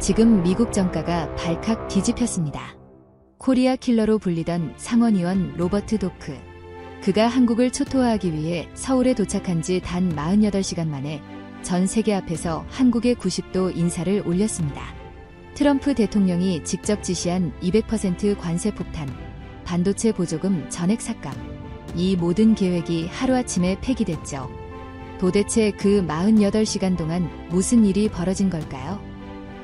지금 미국 정가가 발칵 뒤집혔습니다. 코리아 킬러로 불리던 상원의원 로버트 도크. 그가 한국을 초토화하기 위해 서울에 도착한 지 단 48시간 만에 전 세계 앞에서 한국의 90도 인사를 올렸습니다. 트럼프 대통령이 직접 지시한 200% 관세 폭탄, 반도체 보조금 전액 삭감. 이 모든 계획이 하루아침에 폐기됐죠. 도대체 그 48시간 동안 무슨 일이 벌어진 걸까요?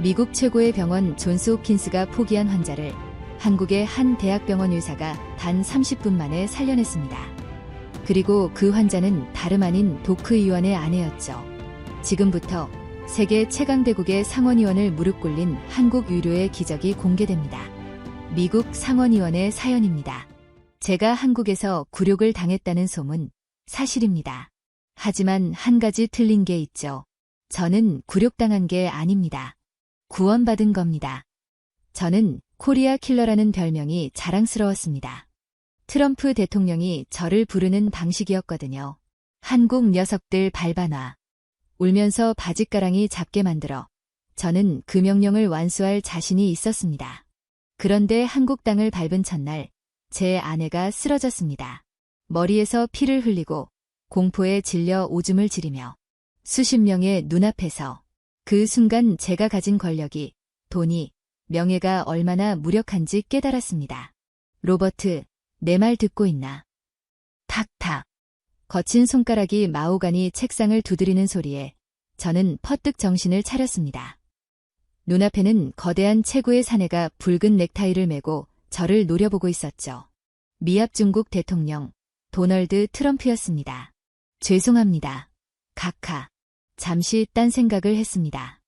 미국 최고의 병원 존스 홉킨스가 포기한 환자를 한국의 한 대학병원 의사가 단 30분 만에 살려냈습니다. 그리고 그 환자는 다름 아닌 도크 의원의 아내였죠. 지금부터 세계 최강대국의 상원의원을 무릎 꿇린 한국 유료의 기적이 공개됩니다. 미국 상원의원의 사연입니다. 제가 한국에서 굴욕을 당했다는 소문, 사실입니다. 하지만 한 가지 틀린 게 있죠. 저는 굴욕당한 게 아닙니다. 구원받은 겁니다. 저는 코리아 킬러라는 별명이 자랑스러웠습니다. 트럼프 대통령이 저를 부르는 방식이었거든요. 한국 녀석들 발반화. 울면서 바짓가랑이 잡게 만들어. 저는 그 명령을 완수할 자신이 있었습니다. 그런데 한국 땅을 밟은 첫날, 제 아내가 쓰러졌습니다. 머리에서 피를 흘리고 공포에 질려 오줌을 지르며 수십 명의 눈앞에서. 그 순간 제가 가진 권력이, 돈이, 명예가 얼마나 무력한지 깨달았습니다. 로버트, 내 말 듣고 있나? 탁탁. 거친 손가락이 마호가니 책상을 두드리는 소리에 저는 퍼뜩 정신을 차렸습니다. 눈앞에는 거대한 체구의 사내가 붉은 넥타이를 메고 저를 노려보고 있었죠. 미합 중국 대통령, 도널드 트럼프였습니다. 죄송합니다. 각하. 잠시 딴 생각을 했습니다.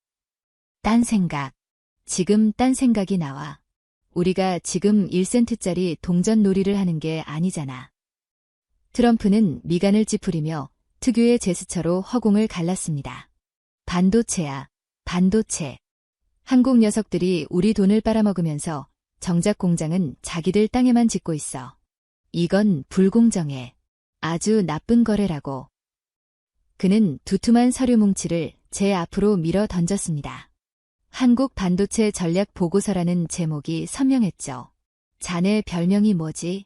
딴 생각. 지금 딴 생각이 나와. 우리가 지금 1센트짜리 동전 놀이를 하는 게 아니잖아. 트럼프는 미간을 찌푸리며 특유의 제스처로 허공을 갈랐습니다. 반도체야, 반도체. 한국 녀석들이 우리 돈을 빨아먹으면서 정작 공장은 자기들 땅에만 짓고 있어. 이건 불공정해. 아주 나쁜 거래라고. 그는 두툼한 서류 뭉치를 제 앞으로 밀어 던졌습니다. 한국 반도체 전략 보고서라는 제목이 선명했죠. 자네 별명이 뭐지?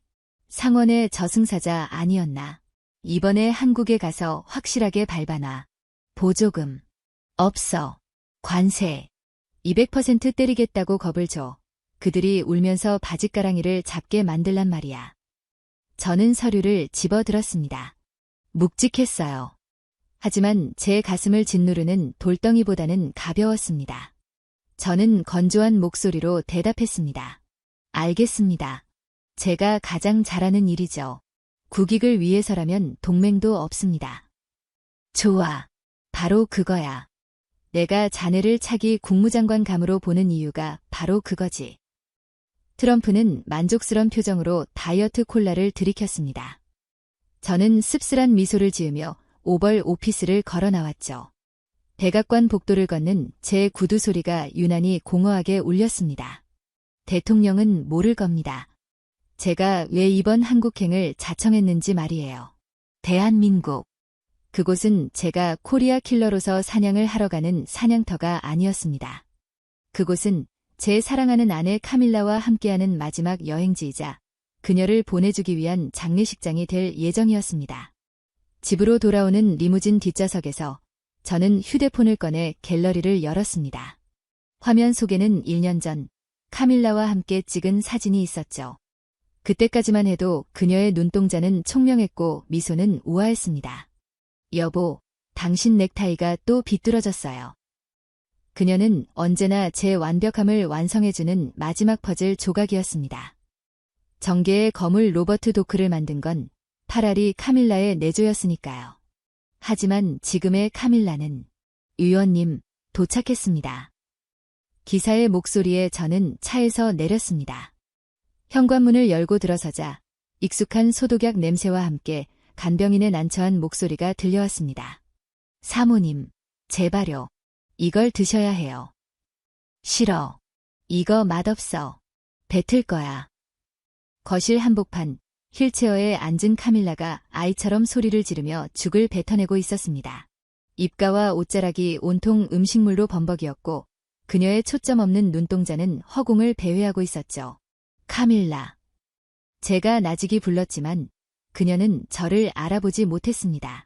상원의 저승사자 아니었나? 이번에 한국에 가서 확실하게 밟아놔. 보조금. 없어. 관세. 200% 때리겠다고 겁을 줘. 그들이 울면서 바짓가랑이를 잡게 만들란 말이야. 저는 서류를 집어들었습니다. 묵직했어요. 하지만 제 가슴을 짓누르는 돌덩이보다는 가벼웠습니다. 저는 건조한 목소리로 대답했습니다. 알겠습니다. 제가 가장 잘하는 일이죠. 국익을 위해서라면 동맹도 없습니다. 좋아. 바로 그거야. 내가 자네를 차기 국무장관 감으로 보는 이유가 바로 그거지. 트럼프는 만족스런 표정으로 다이어트 콜라를 들이켰습니다. 저는 씁쓸한 미소를 지으며 오벌 오피스를 걸어 나왔죠. 백악관 복도를 걷는 제 구두 소리가 유난히 공허하게 울렸습니다. 대통령은 모를 겁니다. 제가 왜 이번 한국행을 자청했는지 말이에요. 대한민국. 그곳은 제가 코리아 킬러로서 사냥을 하러 가는 사냥터가 아니었습니다. 그곳은 제 사랑하는 아내 카밀라와 함께하는 마지막 여행지이자 그녀를 보내주기 위한 장례식장이 될 예정이었습니다. 집으로 돌아오는 리무진 뒷좌석에서 저는 휴대폰을 꺼내 갤러리를 열었습니다. 화면 속에는 1년 전 카밀라와 함께 찍은 사진이 있었죠. 그때까지만 해도 그녀의 눈동자는 총명했고 미소는 우아했습니다. 여보, 당신 넥타이가 또 비뚤어졌어요. 그녀는 언제나 제 완벽함을 완성해주는 마지막 퍼즐 조각이었습니다. 정계의 거물 로버트 도크를 만든 건 파라리 카밀라의 내조였으니까요. 하지만 지금의 카밀라는 의원님, 도착했습니다. 기사의 목소리에 저는 차에서 내렸습니다. 현관문을 열고 들어서자 익숙한 소독약 냄새와 함께 간병인의 난처한 목소리가 들려왔습니다. 사모님, 제발요. 이걸 드셔야 해요. 싫어. 이거 맛없어. 뱉을 거야. 거실 한복판, 휠체어에 앉은 카밀라가 아이처럼 소리를 지르며 죽을 뱉어내고 있었습니다. 입가와 옷자락이 온통 음식물로 범벅이었고 그녀의 초점 없는 눈동자는 허공을 배회하고 있었죠. 카밀라. 제가 나직이 불렀지만 그녀는 저를 알아보지 못했습니다.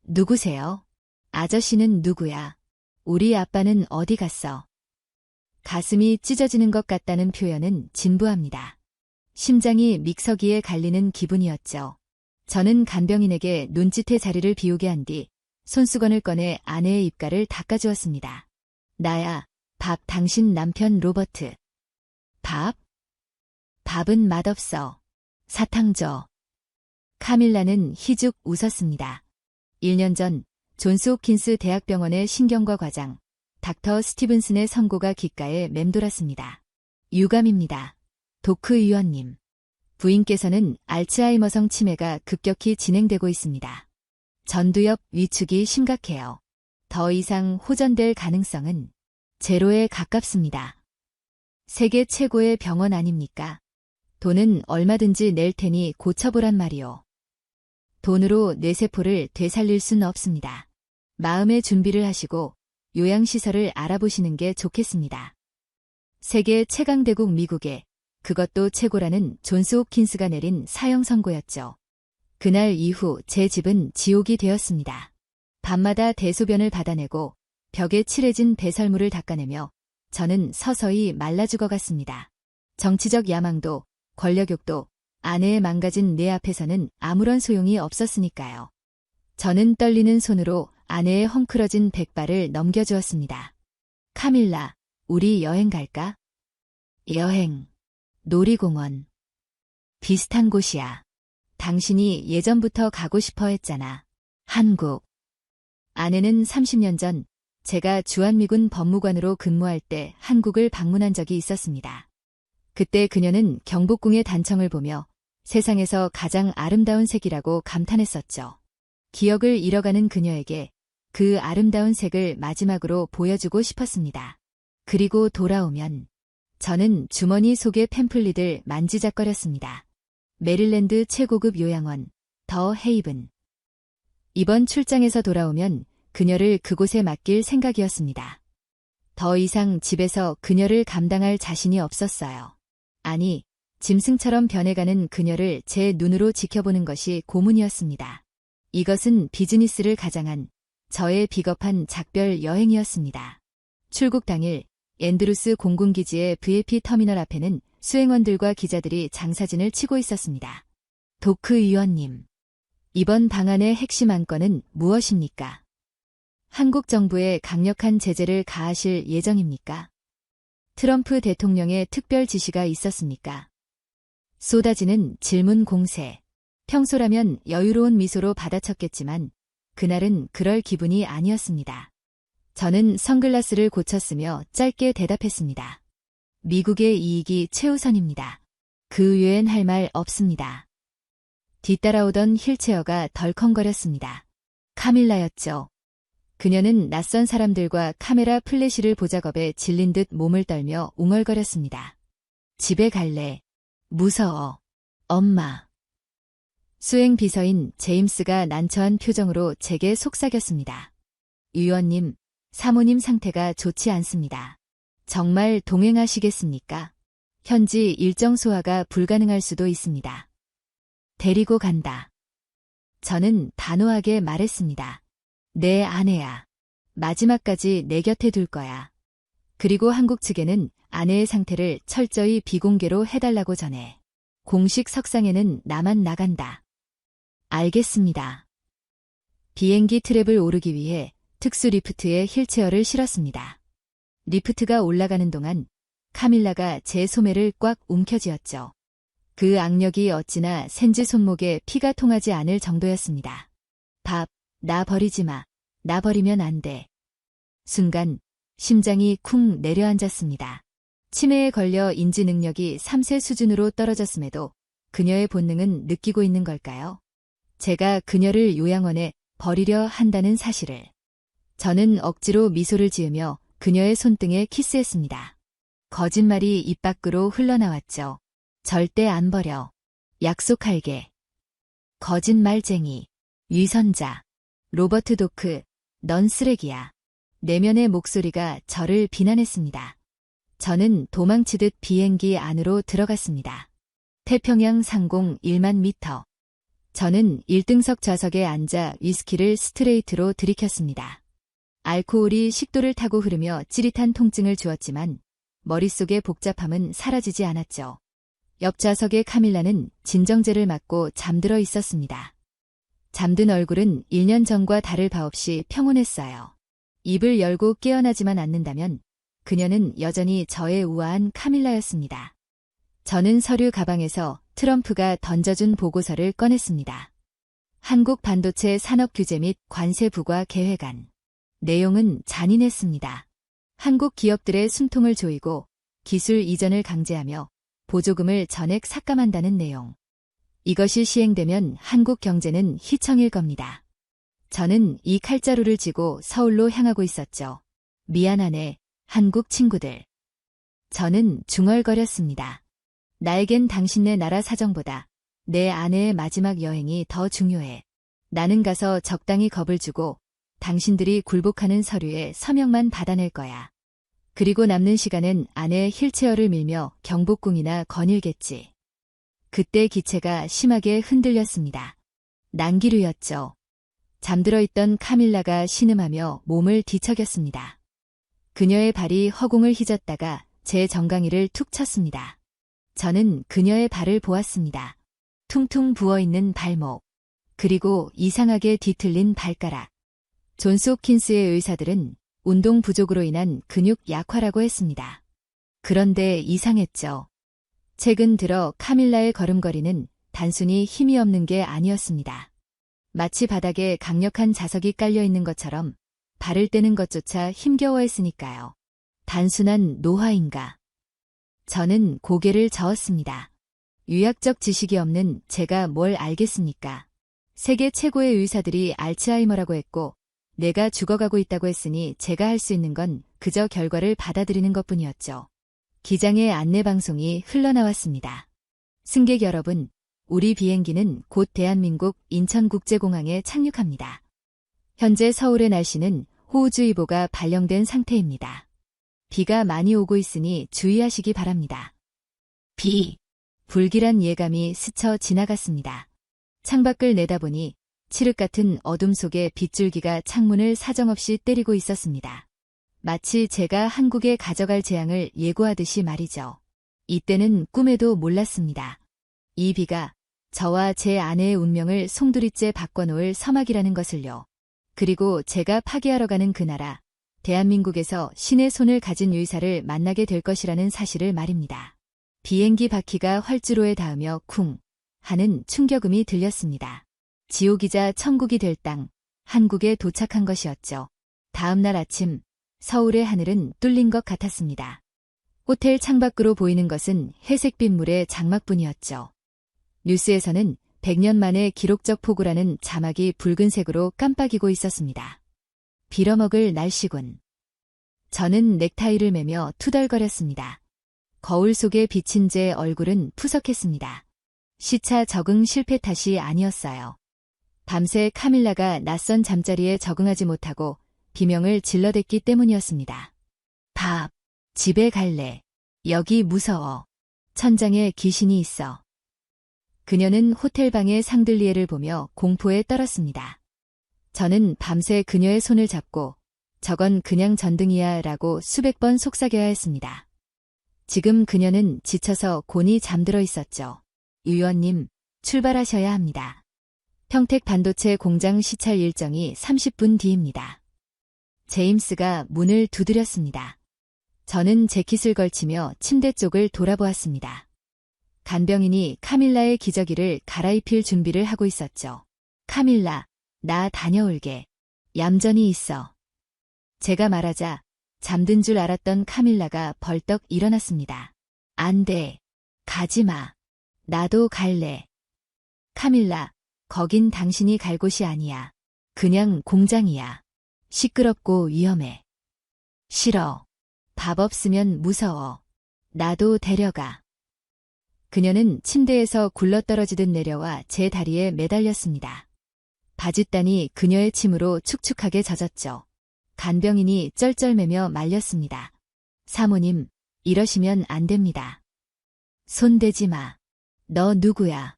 누구세요? 아저씨는 누구야? 우리 아빠는 어디 갔어? 가슴이 찢어지는 것 같다는 표현은 진부합니다. 심장이 믹서기에 갈리는 기분이었죠. 저는 간병인에게 눈짓의 자리를 비우게 한 뒤 손수건을 꺼내 아내의 입가를 닦아주었습니다. 나야, 밥 당신 남편 로버트. 밥? 밥은 맛없어. 사탕 줘. 카밀라는 희죽 웃었습니다. 1년 전 존스 홉킨스 대학병원의 신경과 과장 닥터 스티븐슨의 선고가 귓가에 맴돌았습니다. 유감입니다. 도크 의원님. 부인께서는 알츠하이머성 치매가 급격히 진행되고 있습니다. 전두엽 위축이 심각해요. 더 이상 호전될 가능성은 제로에 가깝습니다. 세계 최고의 병원 아닙니까? 돈은 얼마든지 낼 테니 고쳐보란 말이오. 돈으로 뇌세포를 되살릴 순 없습니다. 마음의 준비를 하시고 요양시설을 알아보시는 게 좋겠습니다. 세계 최강대국 미국에 그것도 최고라는 존스 홉킨스가 내린 사형 선고였죠. 그날 이후 제 집은 지옥이 되었습니다. 밤마다 대소변을 받아내고 벽에 칠해진 배설물을 닦아내며 저는 서서히 말라 죽어갔습니다. 정치적 야망도 권력욕도 아내의 망가진 내 앞에서는 아무런 소용이 없었으니까요. 저는 떨리는 손으로 아내의 헝클어진 백발을 넘겨주었습니다. 카밀라, 우리 여행 갈까? 여행. 놀이공원. 비슷한 곳이야. 당신이 예전부터 가고 싶어 했잖아. 한국. 아내는 30년 전 제가 주한미군 법무관으로 근무할 때 한국을 방문한 적이 있었습니다. 그때 그녀는 경복궁의 단청을 보며 세상에서 가장 아름다운 색이라고 감탄했었죠. 기억을 잃어가는 그녀에게 그 아름다운 색을 마지막으로 보여주고 싶었습니다. 그리고 돌아오면 저는 주머니 속의 팸플릿을 만지작거렸습니다. 메릴랜드 최고급 요양원, 더 헤이븐. 이번 출장에서 돌아오면 그녀를 그곳에 맡길 생각이었습니다. 더 이상 집에서 그녀를 감당할 자신이 없었어요. 아니, 짐승처럼 변해가는 그녀를 제 눈으로 지켜보는 것이 고문이었습니다. 이것은 비즈니스를 가장한 저의 비겁한 작별 여행이었습니다. 출국 당일 앤드루스 공군기지의 VIP 터미널 앞에는 수행원들과 기자들이 장사진을 치고 있었습니다. 도크 의원님, 이번 방안의 핵심 안건은 무엇입니까? 한국 정부에 강력한 제재를 가하실 예정입니까? 트럼프 대통령의 특별 지시가 있었습니까? 쏟아지는 질문 공세. 평소라면 여유로운 미소로 받아쳤겠지만 그날은 그럴 기분이 아니었습니다. 저는 선글라스를 고쳤으며 짧게 대답했습니다. 미국의 이익이 최우선입니다. 그 외엔 할 말 없습니다. 뒤따라오던 휠체어가 덜컹거렸습니다. 카밀라였죠. 그녀는 낯선 사람들과 카메라 플래시를 보작업에 질린 듯 몸을 떨며 웅얼거렸습니다. 집에 갈래. 무서워. 엄마. 수행 비서인 제임스가 난처한 표정으로 제게 속삭였습니다. 의원님, 사모님 상태가 좋지 않습니다. 정말 동행하시겠습니까? 현지 일정 소화가 불가능할 수도 있습니다. 데리고 간다. 저는 단호하게 말했습니다. 내 아내야. 마지막까지 내 곁에 둘 거야. 그리고 한국 측에는 아내의 상태를 철저히 비공개로 해달라고 전해. 공식 석상에는 나만 나간다. 알겠습니다. 비행기 트랩을 오르기 위해 특수 리프트에 휠체어를 실었습니다. 리프트가 올라가는 동안 카밀라가 제 소매를 꽉 움켜쥐었죠. 그 악력이 어찌나 센지 손목에 피가 통하지 않을 정도였습니다. 밥, 나 버리지 마. 나 버리면 안 돼. 순간 심장이 쿵 내려앉았습니다. 치매에 걸려 인지 능력이 3세 수준으로 떨어졌음에도 그녀의 본능은 느끼고 있는 걸까요? 제가 그녀를 요양원에 버리려 한다는 사실을. 저는 억지로 미소를 지으며 그녀의 손등에 키스했습니다. 거짓말이 입 밖으로 흘러나왔죠. 절대 안 버려. 약속할게. 거짓말쟁이. 위선자. 로버트 도크, 넌 쓰레기야. 내면의 목소리가 저를 비난했습니다. 저는 도망치듯 비행기 안으로 들어갔습니다. 태평양 상공 1만 미터. 저는 1등석 좌석에 앉아 위스키를 스트레이트로 들이켰습니다. 알코올이 식도를 타고 흐르며 찌릿한 통증을 주었지만 머릿속의 복잡함은 사라지지 않았죠. 옆 좌석의 카밀라는 진정제를 맞고 잠들어 있었습니다. 잠든 얼굴은 1년 전과 다를 바 없이 평온했어요. 입을 열고 깨어나지만 않는다면 그녀는 여전히 저의 우아한 카밀라였습니다. 저는 서류 가방에서 트럼프가 던져준 보고서를 꺼냈습니다. 한국 반도체 산업 규제 및 관세 부과 계획안. 내용은 잔인했습니다. 한국 기업들의 숨통을 조이고 기술 이전을 강제하며 보조금을 전액 삭감한다는 내용. 이것이 시행되면 한국 경제는 희청일 겁니다. 저는 이 칼자루를 쥐고 서울로 향하고 있었죠. 미안하네, 한국 친구들. 저는 중얼거렸습니다. 나에겐 당신네 나라 사정보다 내 아내의 마지막 여행이 더 중요해. 나는 가서 적당히 겁을 주고 당신들이 굴복하는 서류에 서명만 받아낼 거야. 그리고 남는 시간은 아내의 힐체어를 밀며 경복궁이나 거닐겠지. 그때 기체가 심하게 흔들렸습니다. 난기류였죠. 잠들어 있던 카밀라가 신음하며 몸을 뒤척였습니다. 그녀의 발이 허공을 휘젓다가 제 정강이를 툭 쳤습니다. 저는 그녀의 발을 보았습니다. 퉁퉁 부어있는 발목, 그리고 이상하게 뒤틀린 발가락. 존스 홉킨스의 의사들은 운동 부족으로 인한 근육 약화라고 했습니다. 그런데 이상했죠. 최근 들어 카밀라의 걸음걸이는 단순히 힘이 없는 게 아니었습니다. 마치 바닥에 강력한 자석이 깔려있는 것처럼 발을 떼는 것조차 힘겨워했으니까요. 단순한 노화인가? 저는 고개를 저었습니다. 유학적 지식이 없는 제가 뭘 알겠습니까? 세계 최고의 의사들이 알츠하이머라고 했고 내가 죽어가고 있다고 했으니 제가 할 수 있는 건 그저 결과를 받아들이는 것뿐이었죠. 기장의 안내방송이 흘러나왔습니다. 승객 여러분, 우리 비행기는 곧 대한민국 인천국제공항에 착륙합니다. 현재 서울의 날씨는 호우주의보가 발령된 상태입니다. 비가 많이 오고 있으니 주의하시기 바랍니다. 비. 불길한 예감이 스쳐 지나갔습니다. 창밖을 내다보니 칠흑 같은 어둠 속에 빗줄기가 창문을 사정없이 때리고 있었습니다. 마치 제가 한국에 가져갈 재앙을 예고하듯이 말이죠. 이때는 꿈에도 몰랐습니다. 이 비가 저와 제 아내의 운명을 송두리째 바꿔놓을 서막이라는 것을요. 그리고 제가 파괴하러 가는 그 나라, 대한민국에서 신의 손을 가진 유이사를 만나게 될 것이라는 사실을 말입니다. 비행기 바퀴가 활주로에 닿으며 쿵 하는 충격음이 들렸습니다. 지옥이자 천국이 될 땅, 한국에 도착한 것이었죠. 다음 날 아침, 서울의 하늘은 뚫린 것 같았습니다. 호텔 창밖으로 보이는 것은 회색빛 물의 장막뿐이었죠. 뉴스에서는 100년 만에 기록적 폭우라는 자막이 붉은색으로 깜빡이고 있었습니다. 빌어먹을 날씨군. 저는 넥타이를 매며 투덜거렸습니다. 거울 속에 비친 제 얼굴은 푸석했습니다. 시차 적응 실패 탓이 아니었어요. 밤새 카밀라가 낯선 잠자리에 적응하지 못하고 비명을 질러댔기 때문이었습니다. 밥, 집에 갈래. 여기 무서워. 천장에 귀신이 있어. 그녀는 호텔방의 샹들리에를 보며 공포에 떨었습니다. 저는 밤새 그녀의 손을 잡고 저건 그냥 전등이야 라고 수백 번 속삭여야 했습니다. 지금 그녀는 지쳐서 곤히 잠들어 있었죠. 유 의원님, 출발하셔야 합니다. 평택 반도체 공장 시찰 일정이 30분 뒤입니다. 제임스가 문을 두드렸습니다. 저는 재킷을 걸치며 침대 쪽을 돌아보았습니다. 간병인이 카밀라의 기저귀를 갈아입힐 준비를 하고 있었죠. 카밀라, 나 다녀올게. 얌전히 있어. 제가 말하자 잠든 줄 알았던 카밀라가 벌떡 일어났습니다. 안 돼. 가지 마. 나도 갈래. 카밀라, 거긴 당신이 갈 곳이 아니야. 그냥 공장이야. 시끄럽고 위험해. 싫어. 밥 없으면 무서워. 나도 데려가. 그녀는 침대에서 굴러떨어지듯 내려와 제 다리에 매달렸습니다. 바짓단이 그녀의 침으로 축축하게 젖었죠. 간병인이 쩔쩔매며 말렸습니다. 사모님, 이러시면 안 됩니다. 손대지 마. 너 누구야?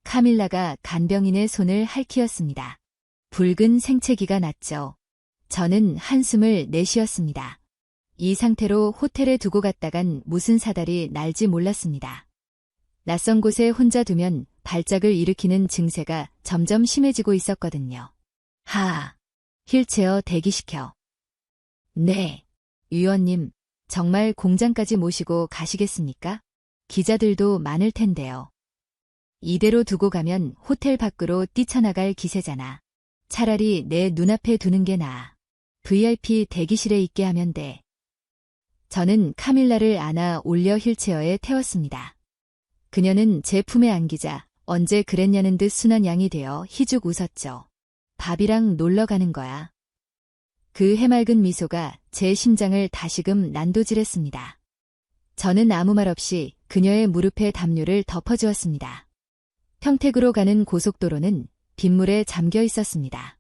카밀라가 간병인의 손을 할퀴었습니다. 붉은 생채기가 났죠. 저는 한숨을 내쉬었습니다. 이 상태로 호텔에 두고 갔다간 무슨 사달이 날지 몰랐습니다. 낯선 곳에 혼자 두면 발작을 일으키는 증세가 점점 심해지고 있었거든요. 휠체어 대기시켜. 네. 위원님, 정말 공장까지 모시고 가시겠습니까? 기자들도 많을 텐데요. 이대로 두고 가면 호텔 밖으로 뛰쳐나갈 기세잖아. 차라리 내 눈앞에 두는 게 나아. VIP 대기실에 있게 하면 돼. 저는 카밀라를 안아 올려 휠체어에 태웠습니다. 그녀는 제 품에 안기자 언제 그랬냐는 듯 순한 양이 되어 희죽 웃었죠. 밥이랑 놀러 가는 거야. 그 해맑은 미소가 제 심장을 다시금 난도질했습니다. 저는 아무 말 없이 그녀의 무릎에 담요를 덮어주었습니다. 평택으로 가는 고속도로는 빗물에 잠겨 있었습니다.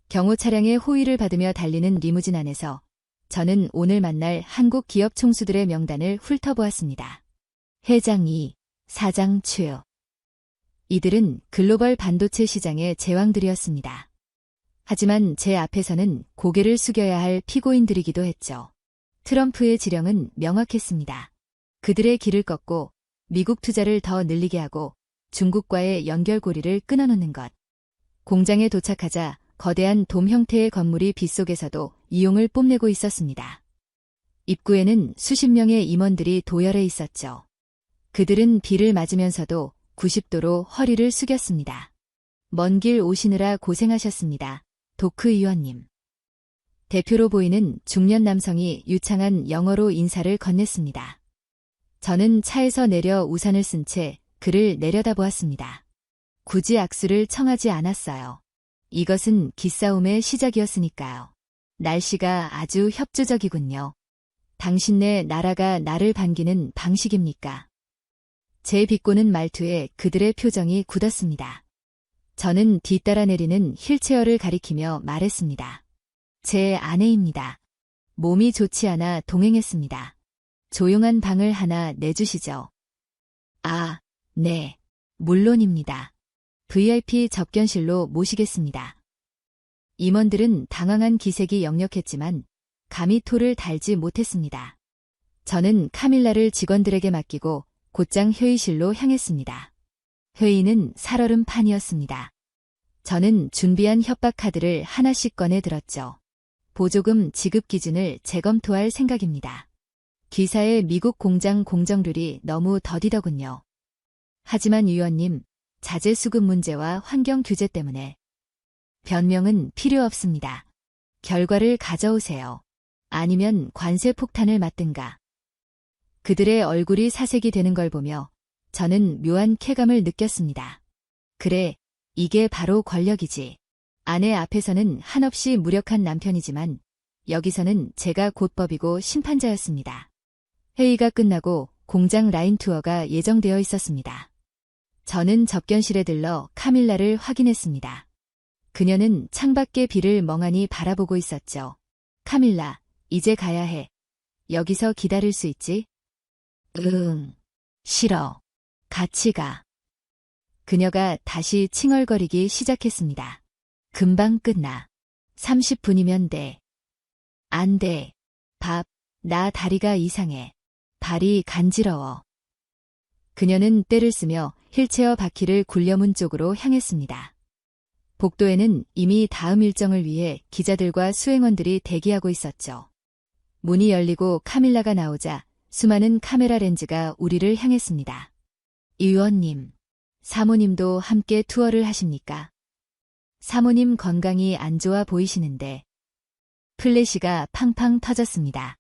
경호 차량의 호위를 받으며 달리는 리무진 안에서 저는 오늘 만날 한국 기업 총수들의 명단을 훑어보았습니다. 회장 2, 사장 최. 이들은 글로벌 반도체 시장의 제왕들이었습니다. 하지만 제 앞에서는 고개를 숙여야 할 피고인들이기도 했죠. 트럼프의 지령은 명확했습니다. 그들의 길을 꺾고 미국 투자를 더 늘리게 하고 중국과의 연결고리를 끊어놓는 것. 공장에 도착하자 거대한 돔 형태의 건물이 빗속에서도 이용을 뽐내고 있었습니다. 입구에는 수십 명의 임원들이 도열해 있었죠. 그들은 비를 맞으면서도 90도로 허리를 숙였습니다. 먼 길 오시느라 고생하셨습니다. 도크 의원님. 대표로 보이는 중년 남성이 유창한 영어로 인사를 건넸습니다. 저는 차에서 내려 우산을 쓴 채 그를 내려다보았습니다. 굳이 악수를 청하지 않았어요. 이것은 기싸움의 시작이었으니까요. 날씨가 아주 협조적이군요. 당신네 나라가 나를 반기는 방식입니까? 제 비꼬는 말투에 그들의 표정이 굳었습니다. 저는 뒤따라 내리는 휠체어를 가리키며 말했습니다. 제 아내입니다. 몸이 좋지 않아 동행했습니다. 조용한 방을 하나 내주시죠. 아, 네. 물론입니다. VIP 접견실로 모시겠습니다. 임원들은 당황한 기색이 역력했지만 감히 토를 달지 못했습니다. 저는 카밀라를 직원들에게 맡기고 곧장 회의실로 향했습니다. 회의는 살얼음판이었습니다. 저는 준비한 협박 카드를 하나씩 꺼내 들었죠. 보조금 지급 기준을 재검토할 생각입니다. 기사의 미국 공장 공정률이 너무 더디더군요. 하지만 위원님, 자재 수급 문제와 환경 규제 때문에 변명은 필요 없습니다. 결과를 가져오세요. 아니면 관세 폭탄을 맞든가. 그들의 얼굴이 사색이 되는 걸 보며 저는 묘한 쾌감을 느꼈습니다. 그래, 이게 바로 권력이지. 아내 앞에서는 한없이 무력한 남편이지만 여기서는 제가 곧 법이고 심판자였습니다. 회의가 끝나고 공장 라인 투어가 예정되어 있었습니다. 저는 접견실에 들러 카밀라를 확인했습니다. 그녀는 창밖의 비를 멍하니 바라보고 있었죠. 카밀라, 이제 가야 해. 여기서 기다릴 수 있지? 싫어. 같이 가. 그녀가 다시 칭얼거리기 시작했습니다. 금방 끝나. 30분이면 돼. 안 돼. 나 다리가 이상해. 발이 간지러워. 그녀는 떼를 쓰며 휠체어 바퀴를 굴려 문 쪽으로 향했습니다. 복도에는 이미 다음 일정을 위해 기자들과 수행원들이 대기하고 있었죠. 문이 열리고 카밀라가 나오자 수많은 카메라 렌즈가 우리를 향했습니다. 의원님, 사모님도 함께 투어를 하십니까? 사모님 건강이 안 좋아 보이시는데. 플래시가 팡팡 터졌습니다.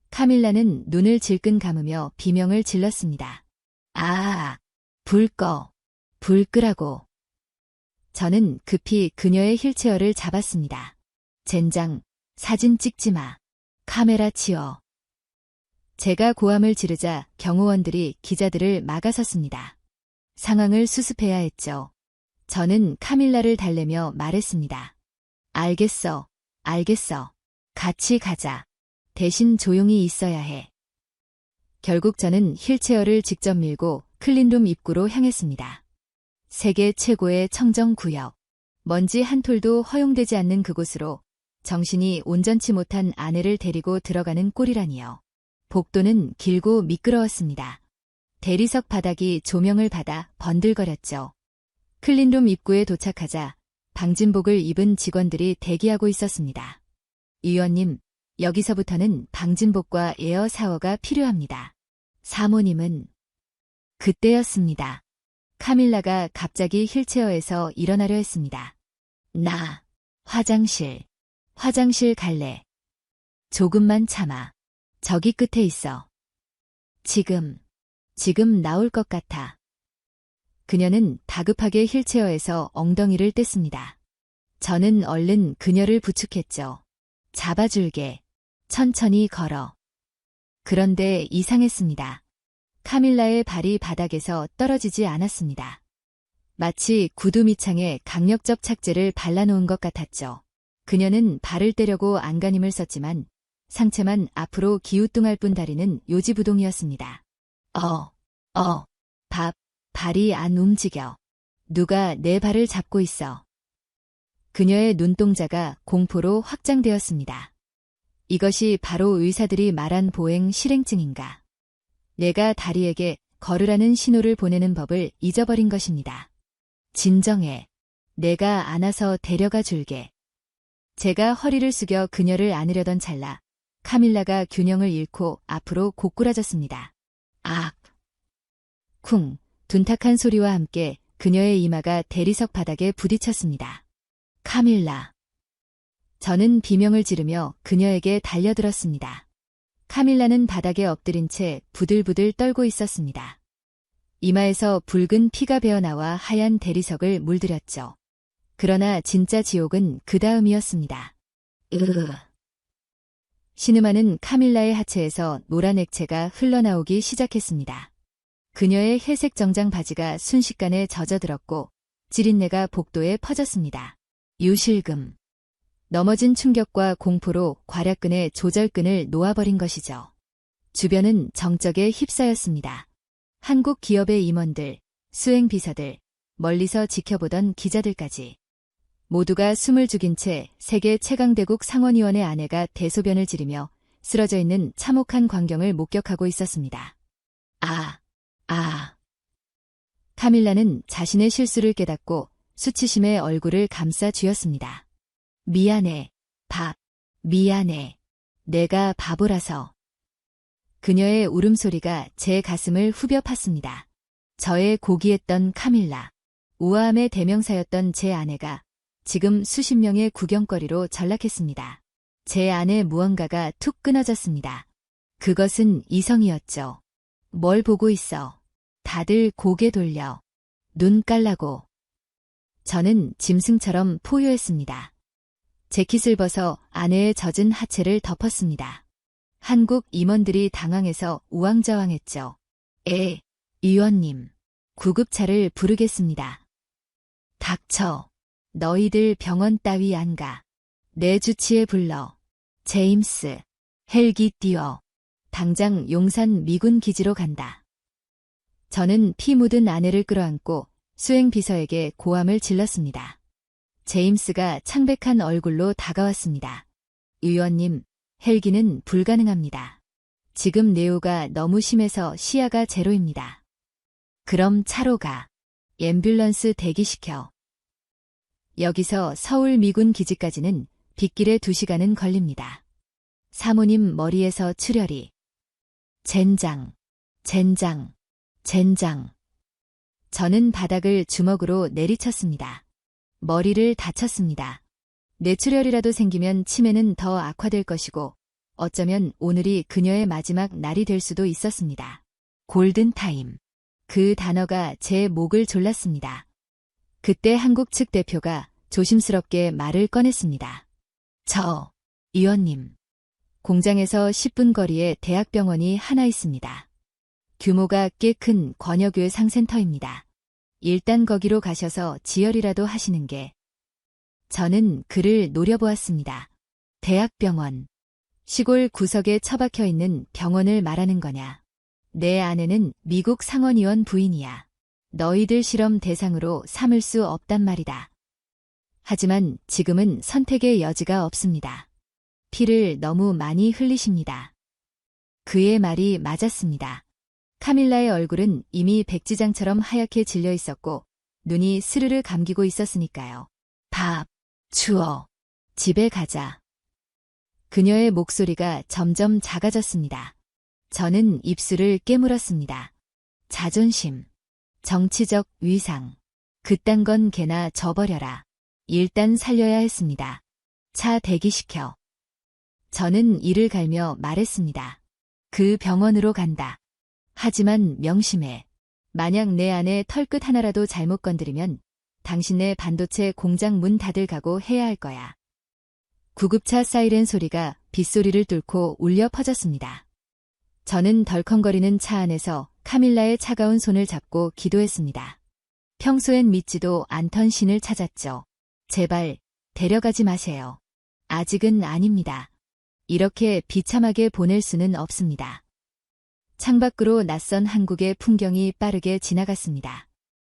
카밀라는 눈을 질끈 감으며 비명을 질렀습니다. 불 꺼. 불 끄라고. 저는 급히 그녀의 휠체어를 잡았습니다. 젠장, 사진 찍지 마. 카메라 치워. 제가 고함을 지르자 경호원들이 기자들을 막아섰습니다. 상황을 수습해야 했죠. 저는 카밀라를 달래며 말했습니다. 알겠어. 알겠어. 같이 가자. 대신 조용히 있어야 해. 결국 저는 휠체어를 직접 밀고 클린룸 입구로 향했습니다. 세계 최고의 청정구역. 먼지 한 톨도 허용되지 않는 그곳으로 정신이 온전치 못한 아내를 데리고 들어가는 꼴이라니요. 복도는 길고 미끄러웠습니다. 대리석 바닥이 조명을 받아 번들거렸죠. 클린룸 입구에 도착하자 방진복을 입은 직원들이 대기하고 있었습니다. 의원님, 여기서부터는 방진복과 에어 샤워가 필요합니다. 사모님은 그때였습니다. 카밀라가 갑자기 휠체어에서 일어나려 했습니다. 나 화장실 갈래. 조금만 참아. 저기 끝에 있어. 지금 나올 것 같아. 그녀는 다급하게 휠체어에서 엉덩이를 뗐습니다. 저는 얼른 그녀를 부축했죠. 잡아줄게. 천천히 걸어. 그런데 이상했습니다. 카밀라의 발이 바닥에서 떨어지지 않았습니다. 마치 구두 밑창에 강력적 착재를 발라놓은 것 같았죠. 그녀는 발을 떼려고 안간힘을 썼지만 상체만 앞으로 기우뚱할 뿐 다리는 요지부동이었습니다. 발이 안 움직여. 누가 내 발을 잡고 있어. 그녀의 눈동자가 공포로 확장되었습니다. 이것이 바로 의사들이 말한 보행 실행증인가. 내가 다리에게 걸으라는 신호를 보내는 법을 잊어버린 것입니다. 진정해. 내가 안아서 데려가 줄게. 제가 허리를 숙여 그녀를 안으려던 찰나 카밀라가 균형을 잃고 앞으로 고꾸라졌습니다. 쿵, 둔탁한 소리와 함께 그녀의 이마가 대리석 바닥에 부딪혔습니다. 카밀라. 저는 비명을 지르며 그녀에게 달려들었습니다. 카밀라는 바닥에 엎드린 채 부들부들 떨고 있었습니다. 이마에서 붉은 피가 배어나와 하얀 대리석을 물들였죠. 그러나 진짜 지옥은 그 다음이었습니다. 신음하는 카밀라의 하체에서 노란 액체가 흘러나오기 시작했습니다. 그녀의 회색 정장 바지가 순식간에 젖어들었고 지린내가 복도에 퍼졌습니다. 유실금. 넘어진 충격과 공포로 괄약근의 조절근을 놓아버린 것이죠. 주변은 정적에 휩싸였습니다. 한국 기업의 임원들, 수행비서들, 멀리서 지켜보던 기자들까지. 모두가 숨을 죽인 채 세계 최강대국 상원의원의 아내가 대소변을 지르며 쓰러져 있는 참혹한 광경을 목격하고 있었습니다. 카밀라는 자신의 실수를 깨닫고 수치심에 얼굴을 감싸 쥐었습니다. 미안해. 미안해. 내가 바보라서. 그녀의 울음소리가 제 가슴을 후벼 팠습니다. 저의 고귀했던 카밀라. 우아함의 대명사였던 제 아내가 지금 수십 명의 구경거리로 전락했습니다. 제 안에 무언가가 툭 끊어졌습니다. 그것은 이성이었죠. 뭘 보고 있어. 다들 고개 돌려. 눈 깔라고. 저는 짐승처럼 포효했습니다. 재킷을 벗어 아내의 젖은 하체를 덮었습니다. 한국 임원들이 당황해서 우왕좌왕했죠. 의원님. 구급차를 부르겠습니다. 닥쳐. 너희들 병원 따위 안 가. 내 주치에 불러. 제임스. 헬기 띄워. 당장 용산 미군 기지로 간다. 저는 피 묻은 아내를 끌어안고 수행비서에게 고함을 질렀습니다. 제임스가 창백한 얼굴로 다가왔습니다. 의원님, 헬기는 불가능합니다. 지금 뇌우가 너무 심해서 시야가 제로입니다. 그럼 차로 가. 앰뷸런스 대기시켜. 여기서 서울 미군 기지까지는 빗길에 2시간은 걸립니다. 사모님 머리에서 출혈이. 젠장. 저는 바닥을 주먹으로 내리쳤습니다. 머리를 다쳤습니다. 뇌출혈이라도 생기면 치매는 더 악화될 것이고 어쩌면 오늘이 그녀의 마지막 날이 될 수도 있었습니다. 골든타임. 그 단어가 제 목을 졸랐습니다. 그때 한국 측 대표가 조심스럽게 말을 꺼냈습니다. 의원님. 공장에서 10분 거리에 대학병원이 하나 있습니다. 규모가 꽤 큰 권역외 상센터입니다. 일단 거기로 가셔서 지혈이라도 하시는 게. 저는 그를 노려보았습니다. 대학병원. 시골 구석에 처박혀 있는 병원을 말하는 거냐. 내 아내는 미국 상원의원 부인이야. 너희들 실험 대상으로 삼을 수 없단 말이다. 하지만 지금은 선택의 여지가 없습니다. 피를 너무 많이 흘리십니다. 그의 말이 맞았습니다. 카밀라의 얼굴은 이미 백지장처럼 하얗게 질려 있었고 눈이 스르르 감기고 있었으니까요. 밥, 주워. 집에 가자. 그녀의 목소리가 점점 작아졌습니다. 저는 입술을 깨물었습니다. 자존심, 정치적 위상, 그딴 건 개나 줘버려라. 일단 살려야 했습니다. 차 대기시켜. 저는 이를 갈며 말했습니다. 그 병원으로 간다. 하지만 명심해. 만약 내 안에 털끝 하나라도 잘못 건드리면 당신네 반도체 공장 문 닫을 각오 해야 할 거야. 구급차 사이렌 소리가 빗소리를 뚫고 울려 퍼졌습니다. 저는 덜컹거리는 차 안에서 카밀라의 차가운 손을 잡고 기도했습니다. 평소엔 믿지도 않던 신을 찾았죠. 제발 데려가지 마세요. 아직은 아닙니다. 이렇게 비참하게 보낼 수는 없습니다. 창밖으로 낯선 한국의 풍경이 빠르게 지나갔습니다.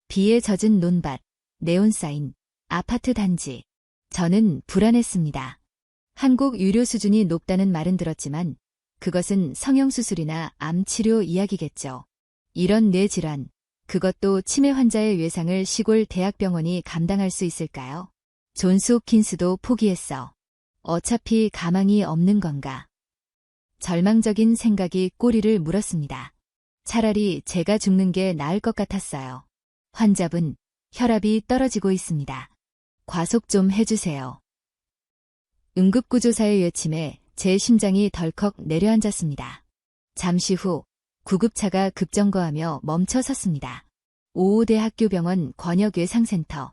비에 젖은 논밭, 네온사인, 아파트 단지. 저는 불안했습니다. 한국 유료 수준이 높다는 말은 들었지만 그것은 성형수술이나 암치료 이야기겠죠. 이런 뇌질환, 그것도 치매 환자의 외상을 시골 대학병원이 감당할 수 있을까요? 존스 홉킨스도 포기했어. 어차피 가망이 없는 건가. 절망적인 생각이 꼬리를 물었습니다. 차라리 제가 죽는 게 나을 것 같았어요. 환자분, 혈압이 떨어지고 있습니다. 과속 좀 해주세요. 응급구조사의 외침에 제 심장이 덜컥 내려앉았습니다. 잠시 후 구급차가 급정거하며 멈춰 섰습니다. 오호대학교병원 권역외상센터.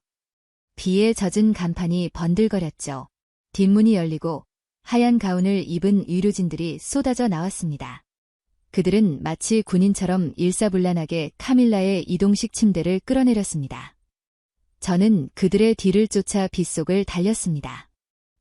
비에 젖은 간판이 번들거렸죠. 뒷문이 열리고 하얀 가운을 입은 의료진들이 쏟아져 나왔습니다. 그들은 마치 군인처럼 일사불란하게 카밀라의 이동식 침대를 끌어내렸습니다. 저는 그들의 뒤를 쫓아 빗속을 달렸습니다.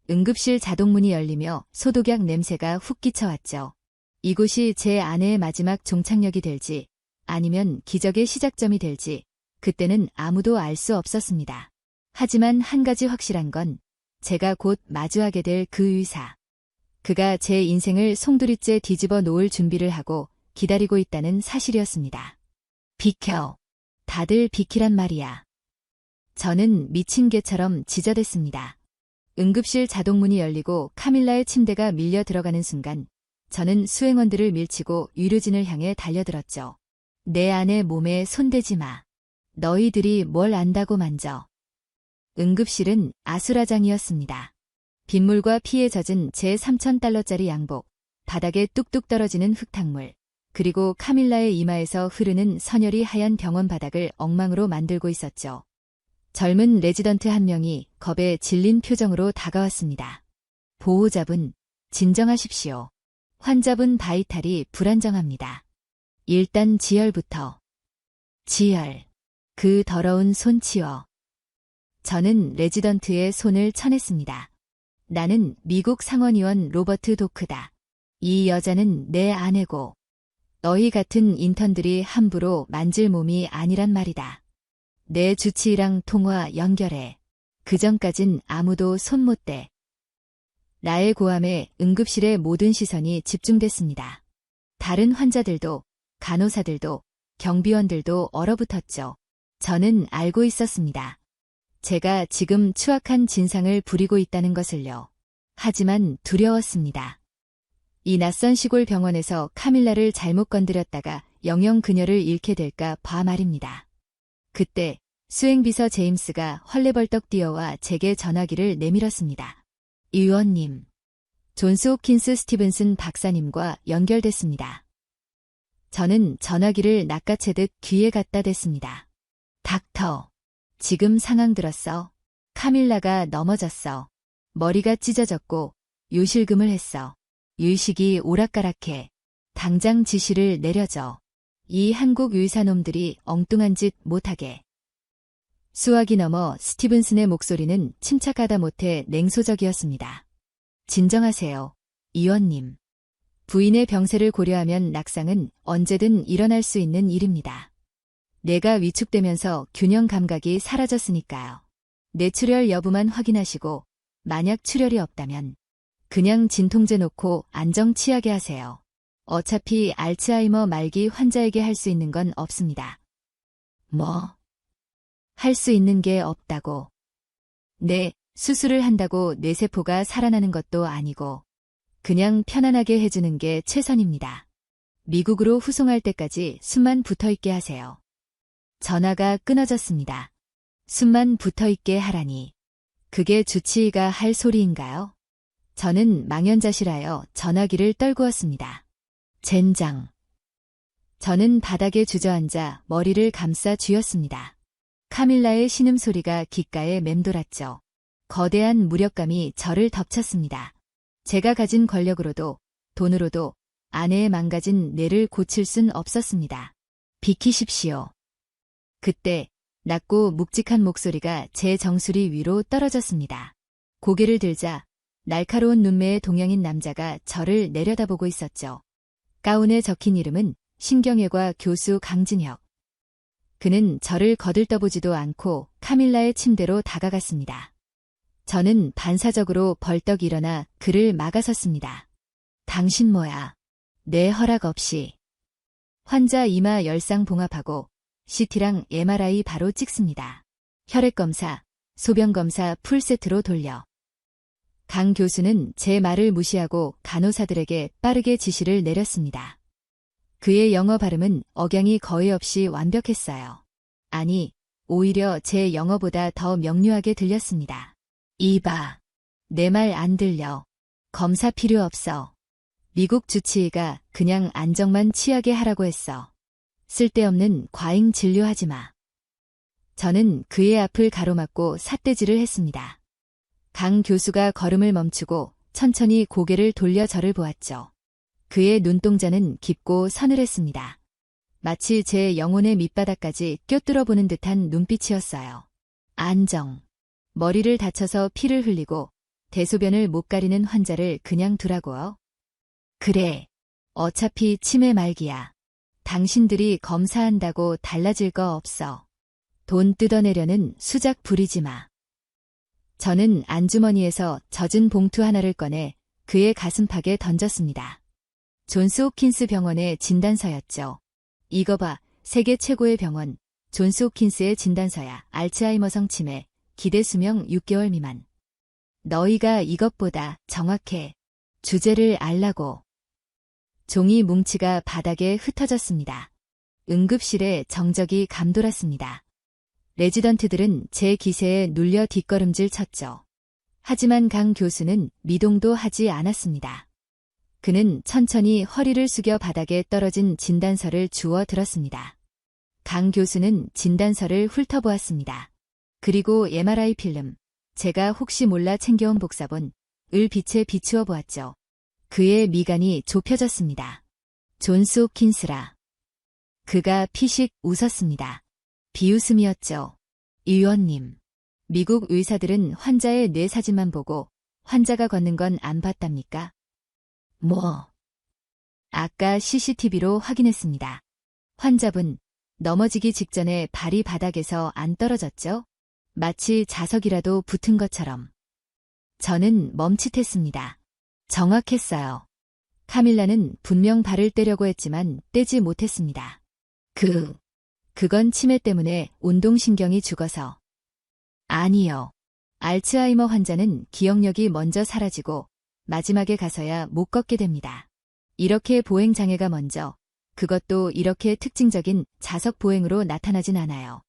응급실 자동문이 열리며 소독약 냄새가 훅 끼쳐왔죠. 이곳이 제 아내의 마지막 종착역이 될지 아니면 기적의 시작점이 될지 그때는 아무도 알 수 없었습니다. 하지만 한 가지 확실한 건 제가 곧 마주하게 될 그 의사. 그가 제 인생을 송두리째 뒤집어 놓을 준비를 하고 기다리고 있다는 사실이었습니다. 비켜. 다들 비키란 말이야. 저는 미친 개처럼 지저댔습니다. 응급실 자동문이 열리고 카밀라의 침대가 밀려 들어가는 순간 저는 수행원들을 밀치고 의료진을 향해 달려들었죠. 내 아내 몸에 손대지 마. 너희들이 뭘 안다고 만져. 응급실은 아수라장이었습니다. 빗물과 피에 젖은 제 3,000달러짜리 양복, 바닥에 뚝뚝 떨어지는 흙탕물, 그리고 카밀라의 이마에서 흐르는 선혈이 하얀 병원 바닥을 엉망으로 만들고 있었죠. 젊은 레지던트 한 명이 겁에 질린 표정으로 다가왔습니다. 보호자분, 진정하십시오. 환자분 바이탈이 불안정합니다. 일단 지혈부터. 지혈. 그 더러운 손 치워. 저는 레지던트의 손을 쳐냈습니다. 나는 미국 상원의원 로버트 도크다. 이 여자는 내 아내고 너희 같은 인턴들이 함부로 만질 몸이 아니란 말이다. 내 주치의랑 통화 연결해. 그전까진 아무도 손 못 대. 나의 고함에 응급실의 모든 시선이 집중됐습니다. 다른 환자들도, 간호사들도, 경비원들도 얼어붙었죠. 저는 알고 있었습니다. 제가 지금 추악한 진상을 부리고 있다는 것을요. 하지만 두려웠습니다. 이 낯선 시골 병원에서 카밀라를 잘못 건드렸다가 영영 그녀를 잃게 될까 봐 말입니다. 그때 수행비서 제임스가 헐레벌떡 뛰어와 제게 전화기를 내밀었습니다. 의원님, 존스 홉킨스 스티븐슨 박사님과 연결됐습니다. 저는 전화기를 낚아채듯 귀에 갖다 댔습니다. 닥터, 지금 상황 들었어? 카밀라가 넘어졌어. 머리가 찢어졌고 요실금을 했어. 의식이 오락가락해. 당장 지시를 내려줘. 이 한국 의사놈들이 엉뚱한 짓 못하게. 수화기 넘어 스티븐슨의 목소리는 침착하다 못해 냉소적이었습니다. 진정하세요, 의원님. 부인의 병세를 고려하면 낙상은 언제든 일어날 수 있는 일입니다. 뇌가 위축되면서 균형 감각이 사라졌으니까요. 뇌출혈 여부만 확인하시고 만약 출혈이 없다면 그냥 진통제 놓고 안정 취하게 하세요. 어차피 알츠하이머 말기 환자에게 할 수 있는 건 없습니다. 뭐? 할 수 있는 게 없다고. 네, 수술을 한다고 뇌세포가 살아나는 것도 아니고 그냥 편안하게 해주는 게 최선입니다. 미국으로 후송할 때까지 숨만 붙어있게 하세요. 전화가 끊어졌습니다. 숨만 붙어있게 하라니. 그게 주치의가 할 소리인가요? 저는 망연자실하여 전화기를 떨구었습니다. 젠장. 저는 바닥에 주저앉아 머리를 감싸 쥐었습니다. 카밀라의 신음소리가 귓가에 맴돌았죠. 거대한 무력감이 저를 덮쳤습니다. 제가 가진 권력으로도 돈으로도 아내의 망가진 뇌를 고칠 순 없었습니다. 비키십시오. 그때 낮고 묵직한 목소리가 제 정수리 위로 떨어졌습니다. 고개를 들자 날카로운 눈매의 동양인 남자가 저를 내려다보고 있었죠. 가운에 적힌 이름은 신경외과 교수 강진혁. 그는 저를 거들떠보지도 않고 카밀라의 침대로 다가갔습니다. 저는 반사적으로 벌떡 일어나 그를 막아섰습니다. 당신 뭐야? 내 허락 없이. 환자 이마 열상 봉합하고 CT랑 MRI 바로 찍습니다. 혈액검사, 소변검사 풀세트로 돌려. 강 교수는 제 말을 무시하고 간호사들에게 빠르게 지시를 내렸습니다. 그의 영어 발음은 억양이 거의 없이 완벽했어요. 아니, 오히려 제 영어보다 더 명료하게 들렸습니다. 이봐, 내 말 안 들려. 검사 필요 없어. 미국 주치의가 그냥 안정만 취하게 하라고 했어. 쓸데없는 과잉 진료하지 마. 저는 그의 앞을 가로막고 삿대질을 했습니다. 강 교수가 걸음을 멈추고 천천히 고개를 돌려 저를 보았죠. 그의 눈동자는 깊고 서늘했습니다. 마치 제 영혼의 밑바닥까지 꿰뚫어보는 듯한 눈빛이었어요. 안정. 머리를 다쳐서 피를 흘리고 대소변을 못 가리는 환자를 그냥 두라고요? 그래. 어차피 치매 말기야. 당신들이 검사한다고 달라질 거 없어. 돈 뜯어내려는 수작 부리지 마. 저는 안주머니에서 젖은 봉투 하나를 꺼내 그의 가슴팍에 던졌습니다. 존스 홉킨스 병원의 진단서였죠. 이거 봐, 세계 최고의 병원, 존스 홉킨스의 진단서야. 알츠하이머성 치매, 기대 수명 6개월 미만. 너희가 이것보다 정확해. 주제를 알라고. 종이 뭉치가 바닥에 흩어졌습니다. 응급실에 정적이 감돌았습니다. 레지던트들은 제 기세에 눌려 뒷걸음질 쳤죠. 하지만 강 교수는 미동도 하지 않았습니다. 그는 천천히 허리를 숙여 바닥에 떨어진 진단서를 주워 들었습니다. 강 교수는 진단서를 훑어보았습니다. 그리고 MRI 필름, 제가 혹시 몰라 챙겨온 복사본, 을 빛에 비추어 보았죠. 그의 미간이 좁혀졌습니다. 존스 홉킨스라. 그가 피식 웃었습니다. 비웃음이었죠. 의원님. 미국 의사들은 환자의 뇌 사진만 보고 환자가 걷는 건 안 봤답니까? 뭐? 아까 CCTV로 확인했습니다. 환자분, 넘어지기 직전에 발이 바닥에서 안 떨어졌죠? 마치 자석이라도 붙은 것처럼. 저는 멈칫했습니다. 정확했어요. 카밀라는 분명 발을 떼려고 했지만 떼지 못했습니다. 그건 치매 때문에 운동신경이 죽어서. 아니요. 알츠하이머 환자는 기억력이 먼저 사라지고 마지막에 가서야 못 걷게 됩니다. 이렇게 보행장애가 먼저, 그것도 이렇게 특징적인 자석 보행으로 나타나진 않아요.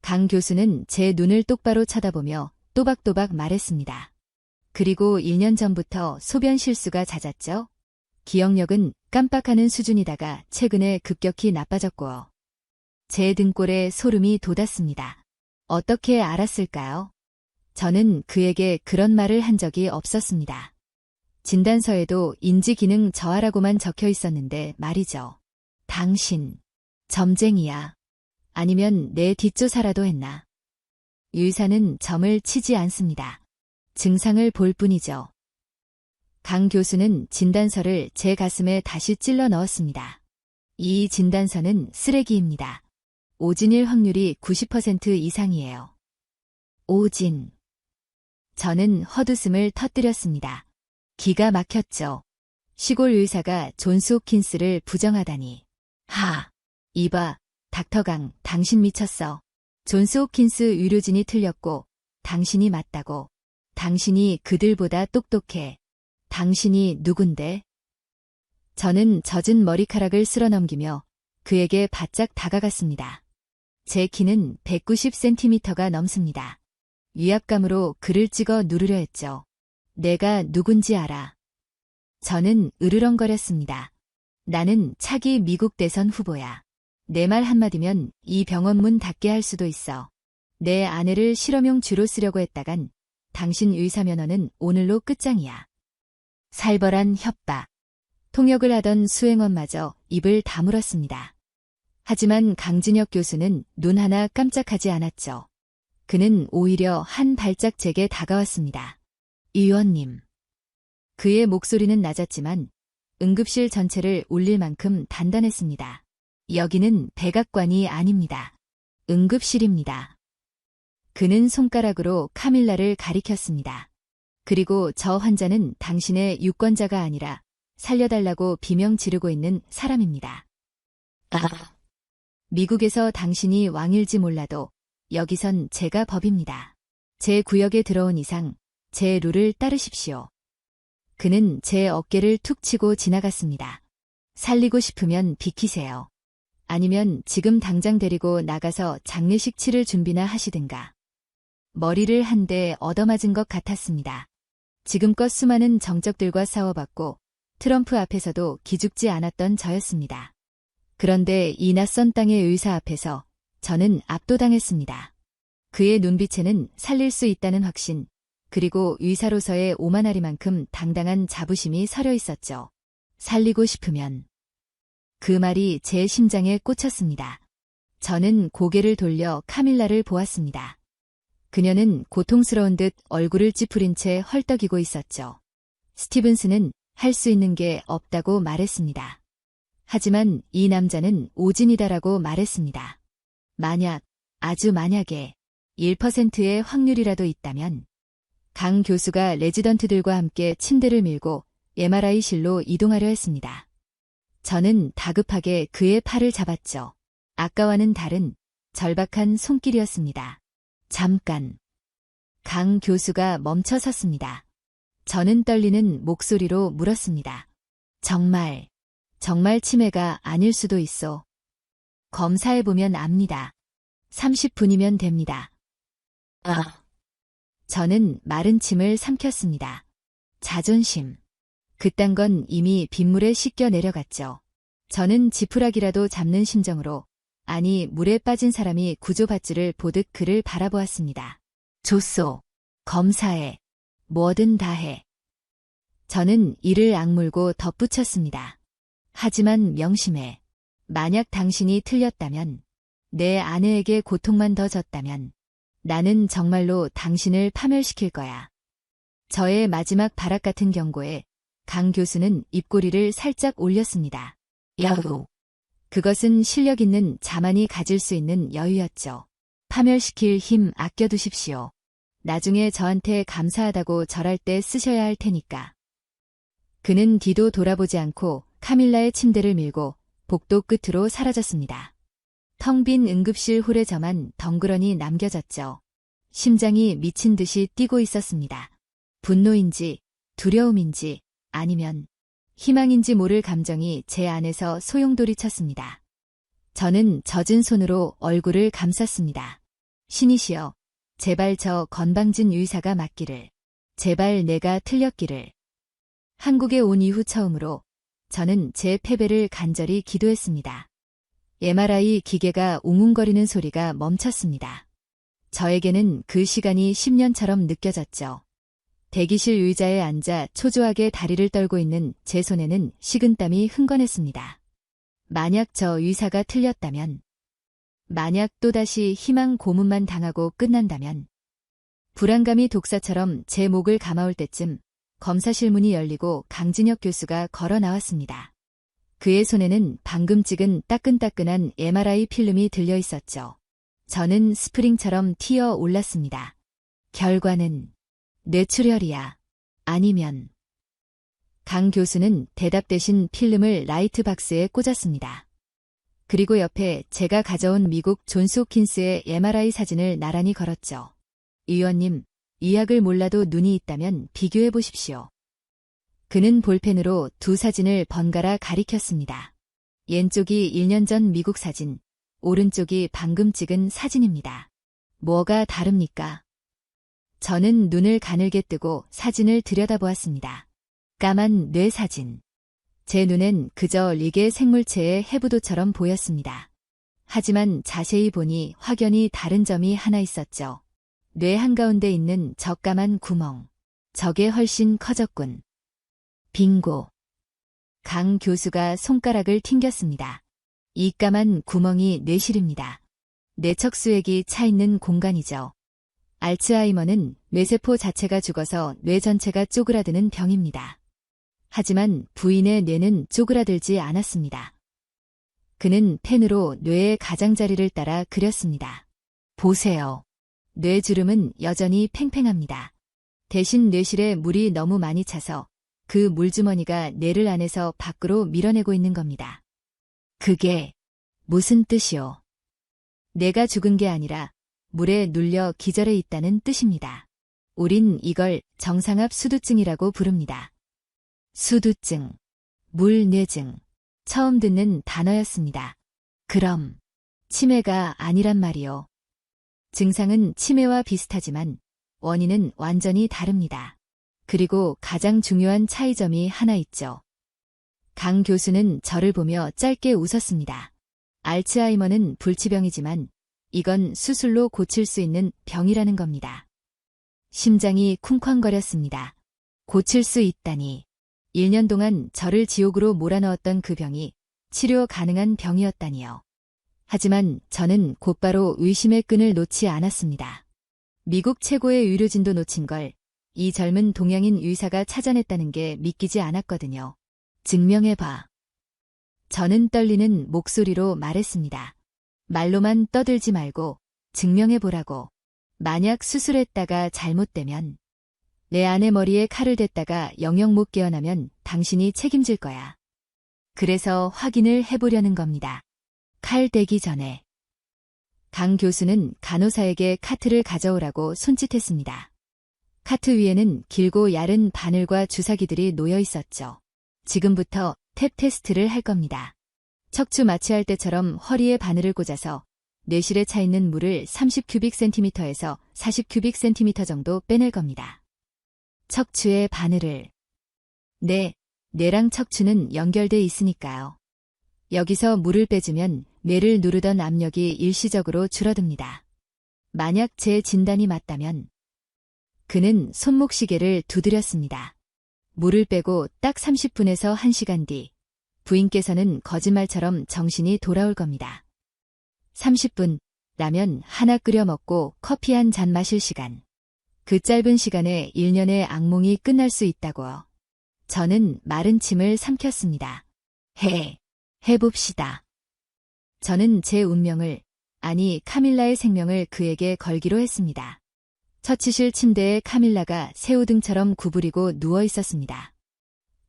강 교수는 제 눈을 똑바로 쳐다보며 또박또박 말했습니다. 그리고 1년 전부터 소변 실수가 잦았죠? 기억력은 깜빡하는 수준이다가 최근에 급격히 나빠졌고요. 제 등골에 소름이 돋았습니다. 어떻게 알았을까요? 저는 그에게 그런 말을 한 적이 없었습니다. 진단서에도 인지기능 저하라고만 적혀 있었는데 말이죠. 당신, 점쟁이야. 아니면 내 뒷조사라도 했나? 의사는 점을 치지 않습니다. 증상을 볼 뿐이죠. 강 교수는 진단서를 제 가슴에 다시 찔러 넣었습니다. 이 진단서는 쓰레기입니다. 오진일 확률이 90% 이상이에요. 오진. 저는 헛웃음을 터뜨렸습니다. 기가 막혔죠. 시골 의사가 존스 홉킨스를 부정하다니. 하. 이봐, 닥터강, 당신 미쳤어. 존스 홉킨스 의료진이 틀렸고, 당신이 맞다고. 당신이 그들보다 똑똑해. 당신이 누군데? 저는 젖은 머리카락을 쓸어넘기며 그에게 바짝 다가갔습니다. 제 키는 190cm가 넘습니다. 위압감으로 그를 찍어 누르려 했죠. 내가 누군지 알아. 저는 으르렁거렸습니다. 나는 차기 미국 대선 후보야. 내 말 한마디면 이 병원 문 닫게 할 수도 있어. 내 아내를 실험용 쥐로 쓰려고 했다간 당신 의사 면허는 오늘로 끝장이야. 살벌한 협박. 통역을 하던 수행원마저 입을 다물었습니다. 하지만 강진혁 교수는 눈 하나 깜짝하지 않았죠. 그는 오히려 한 발짝 제게 다가왔습니다. 의원님. 그의 목소리는 낮았지만 응급실 전체를 울릴 만큼 단단했습니다. 여기는 백악관이 아닙니다. 응급실입니다. 그는 손가락으로 카밀라를 가리켰습니다. 그리고 저 환자는 당신의 유권자가 아니라 살려달라고 비명 지르고 있는 사람입니다. 미국에서 당신이 왕일지 몰라도 여기선 제가 법입니다. 제 구역에 들어온 이상 제 룰을 따르십시오. 그는 제 어깨를 툭 치고 지나갔습니다. 살리고 싶으면 비키세요. 아니면 지금 당장 데리고 나가서 장례식 치를 준비나 하시든가. 머리를 한 대 얻어맞은 것 같았습니다. 지금껏 수많은 정적들과 싸워봤고 트럼프 앞에서도 기죽지 않았던 저였습니다. 그런데 이 낯선 땅의 의사 앞에서 저는 압도당했습니다. 그의 눈빛에는 살릴 수 있다는 확신, 그리고 의사로서의 오만하리만큼 당당한 자부심이 서려 있었죠. 살리고 싶으면. 그 말이 제 심장에 꽂혔습니다. 저는 고개를 돌려 카밀라를 보았습니다. 그녀는 고통스러운 듯 얼굴을 찌푸린 채 헐떡이고 있었죠. 스티븐스는 할 수 있는 게 없다고 말했습니다. 하지만 이 남자는 오진이다라고 말했습니다. 만약, 아주 만약에 1%의 확률이라도 있다면 강 교수가 레지던트들과 함께 침대를 밀고 MRI실로 이동하려 했습니다. 저는 다급하게 그의 팔을 잡았죠. 아까와는 다른 절박한 손길이었습니다. 잠깐. 강 교수가 멈춰 섰습니다. 저는 떨리는 목소리로 물었습니다. 정말 치매가 아닐 수도 있어. 검사해보면 압니다. 30분이면 됩니다. 저는 마른 침을 삼켰습니다. 자존심. 그딴 건 이미 빗물에 씻겨 내려갔죠. 저는 지푸라기라도 잡는 심정으로, 아니 물에 빠진 사람이 구조받지를 보듯 그를 바라보았습니다. 좋소. 검사해. 뭐든 다 해. 저는 이를 악물고 덧붙였습니다. 하지만 명심해. 만약 당신이 틀렸다면, 내 아내에게 고통만 더 줬다면 나는 정말로 당신을 파멸시킬 거야. 저의 마지막 발악 같은 경고에 강 교수는 입꼬리를 살짝 올렸습니다. 야후. 그것은 실력 있는 자만이 가질 수 있는 여유였죠. 파멸시킬 힘 아껴두십시오. 나중에 저한테 감사하다고 절할 때 쓰셔야 할 테니까. 그는 뒤도 돌아보지 않고 카밀라의 침대를 밀고 복도 끝으로 사라졌습니다. 텅 빈 응급실 홀에 저만 덩그러니 남겨졌죠. 심장이 미친 듯이 뛰고 있었습니다. 분노인지 두려움인지 아니면 희망인지 모를 감정이 제 안에서 소용돌이 쳤습니다. 저는 젖은 손으로 얼굴을 감쌌습니다. 신이시여, 제발 저 건방진 의사가 맞기를. 제발 내가 틀렸기를. 한국에 온 이후 처음으로 저는 제 패배를 간절히 기도했습니다. MRI 기계가 웅웅거리는 소리가 멈췄습니다. 저에게는 그 시간이 10년처럼 느껴졌죠. 대기실 의자에 앉아 초조하게 다리를 떨고 있는 제 손에는 식은땀이 흥건했습니다. 만약 저 의사가 틀렸다면, 만약 또다시 희망 고문만 당하고 끝난다면, 불안감이 독사처럼 제 목을 감아올 때쯤 검사실 문이 열리고 강진혁 교수가 걸어 나왔습니다. 그의 손에는 방금 찍은 따끈따끈한 MRI 필름이 들려 있었죠. 저는 스프링처럼 튀어 올랐습니다. 결과는 뇌출혈이야. 아니면... 강 교수는 대답 대신 필름을 라이트 박스에 꽂았습니다. 그리고 옆에 제가 가져온 미국 존스 홉킨스의 MRI 사진을 나란히 걸었죠. 의원님, 이 약을 몰라도 눈이 있다면 비교해 보십시오. 그는 볼펜으로 두 사진을 번갈아 가리켰습니다. 왼쪽이 1년 전 미국 사진, 오른쪽이 방금 찍은 사진입니다. 뭐가 다릅니까? 저는 눈을 가늘게 뜨고 사진을 들여다보았습니다. 까만 뇌 사진. 제 눈엔 그저 리게 생물체의 해부도처럼 보였습니다. 하지만 자세히 보니 확연히 다른 점이 하나 있었죠. 뇌 한가운데 있는 저 까만 구멍. 저게 훨씬 커졌군. 빙고. 강 교수가 손가락을 튕겼습니다. 이 까만 구멍이 뇌실입니다. 뇌척수액이 차 있는 공간이죠. 알츠하이머는 뇌세포 자체가 죽어서 뇌 전체가 쪼그라드는 병입니다. 하지만 부인의 뇌는 쪼그라들지 않았습니다. 그는 펜으로 뇌의 가장자리를 따라 그렸습니다. 보세요. 뇌주름은 여전히 팽팽합니다. 대신 뇌실에 물이 너무 많이 차서 그 물주머니가 뇌를 안에서 밖으로 밀어내고 있는 겁니다. 그게 무슨 뜻이요? 뇌가 죽은 게 아니라 물에 눌려 기절해 있다는 뜻입니다. 우린 이걸 정상압 수두증이라고 부릅니다. 수두증, 물뇌증. 처음 듣는 단어였습니다. 그럼 치매가 아니란 말이요. 증상은 치매와 비슷하지만 원인은 완전히 다릅니다. 그리고 가장 중요한 차이점이 하나 있죠. 강 교수는 저를 보며 짧게 웃었습니다. 알츠하이머는 불치병이지만 이건 수술로 고칠 수 있는 병이라는 겁니다. 심장이 쿵쾅거렸습니다. 고칠 수 있다니. 1년 동안 저를 지옥으로 몰아넣었던 그 병이 치료 가능한 병이었다니요. 하지만 저는 곧바로 의심의 끈을 놓지 않았습니다. 미국 최고의 의료진도 놓친 걸 이 젊은 동양인 의사가 찾아냈다는 게 믿기지 않았거든요. 증명해봐. 저는 떨리는 목소리로 말했습니다. 말로만 떠들지 말고 증명해보라고. 만약 수술했다가 잘못되면 내 아내 머리에 칼을 댔다가 영영 못 깨어나면 당신이 책임질 거야. 그래서 확인을 해보려는 겁니다. 칼 대기 전에. 강 교수는 간호사에게 카트를 가져오라고 손짓했습니다. 카트 위에는 길고 얇은 바늘과 주사기들이 놓여 있었죠. 지금부터 탭 테스트를 할 겁니다. 척추 마취할 때처럼 허리에 바늘을 꽂아서 뇌실에 차 있는 물을 30큐빅센티미터에서 40큐빅센티미터 정도 빼낼 겁니다. 척추에 바늘을. 네, 뇌랑 척추는 연결돼 있으니까요. 여기서 물을 빼주면 뇌를 누르던 압력이 일시적으로 줄어듭니다. 만약 제 진단이 맞다면 그는 손목시계를 두드렸습니다. 물을 빼고 딱 30분에서 1시간 뒤 부인께서는 거짓말처럼 정신이 돌아올 겁니다. 30분, 라면 하나 끓여 먹고 커피 한 잔 마실 시간. 그 짧은 시간에 1년의 악몽이 끝날 수 있다고요. 저는 마른 침을 삼켰습니다. 해봅시다. 저는 제 운명을, 아니 카밀라의 생명을 그에게 걸기로 했습니다. 처치실 침대에 카밀라가 새우등처럼 구부리고 누워 있었습니다.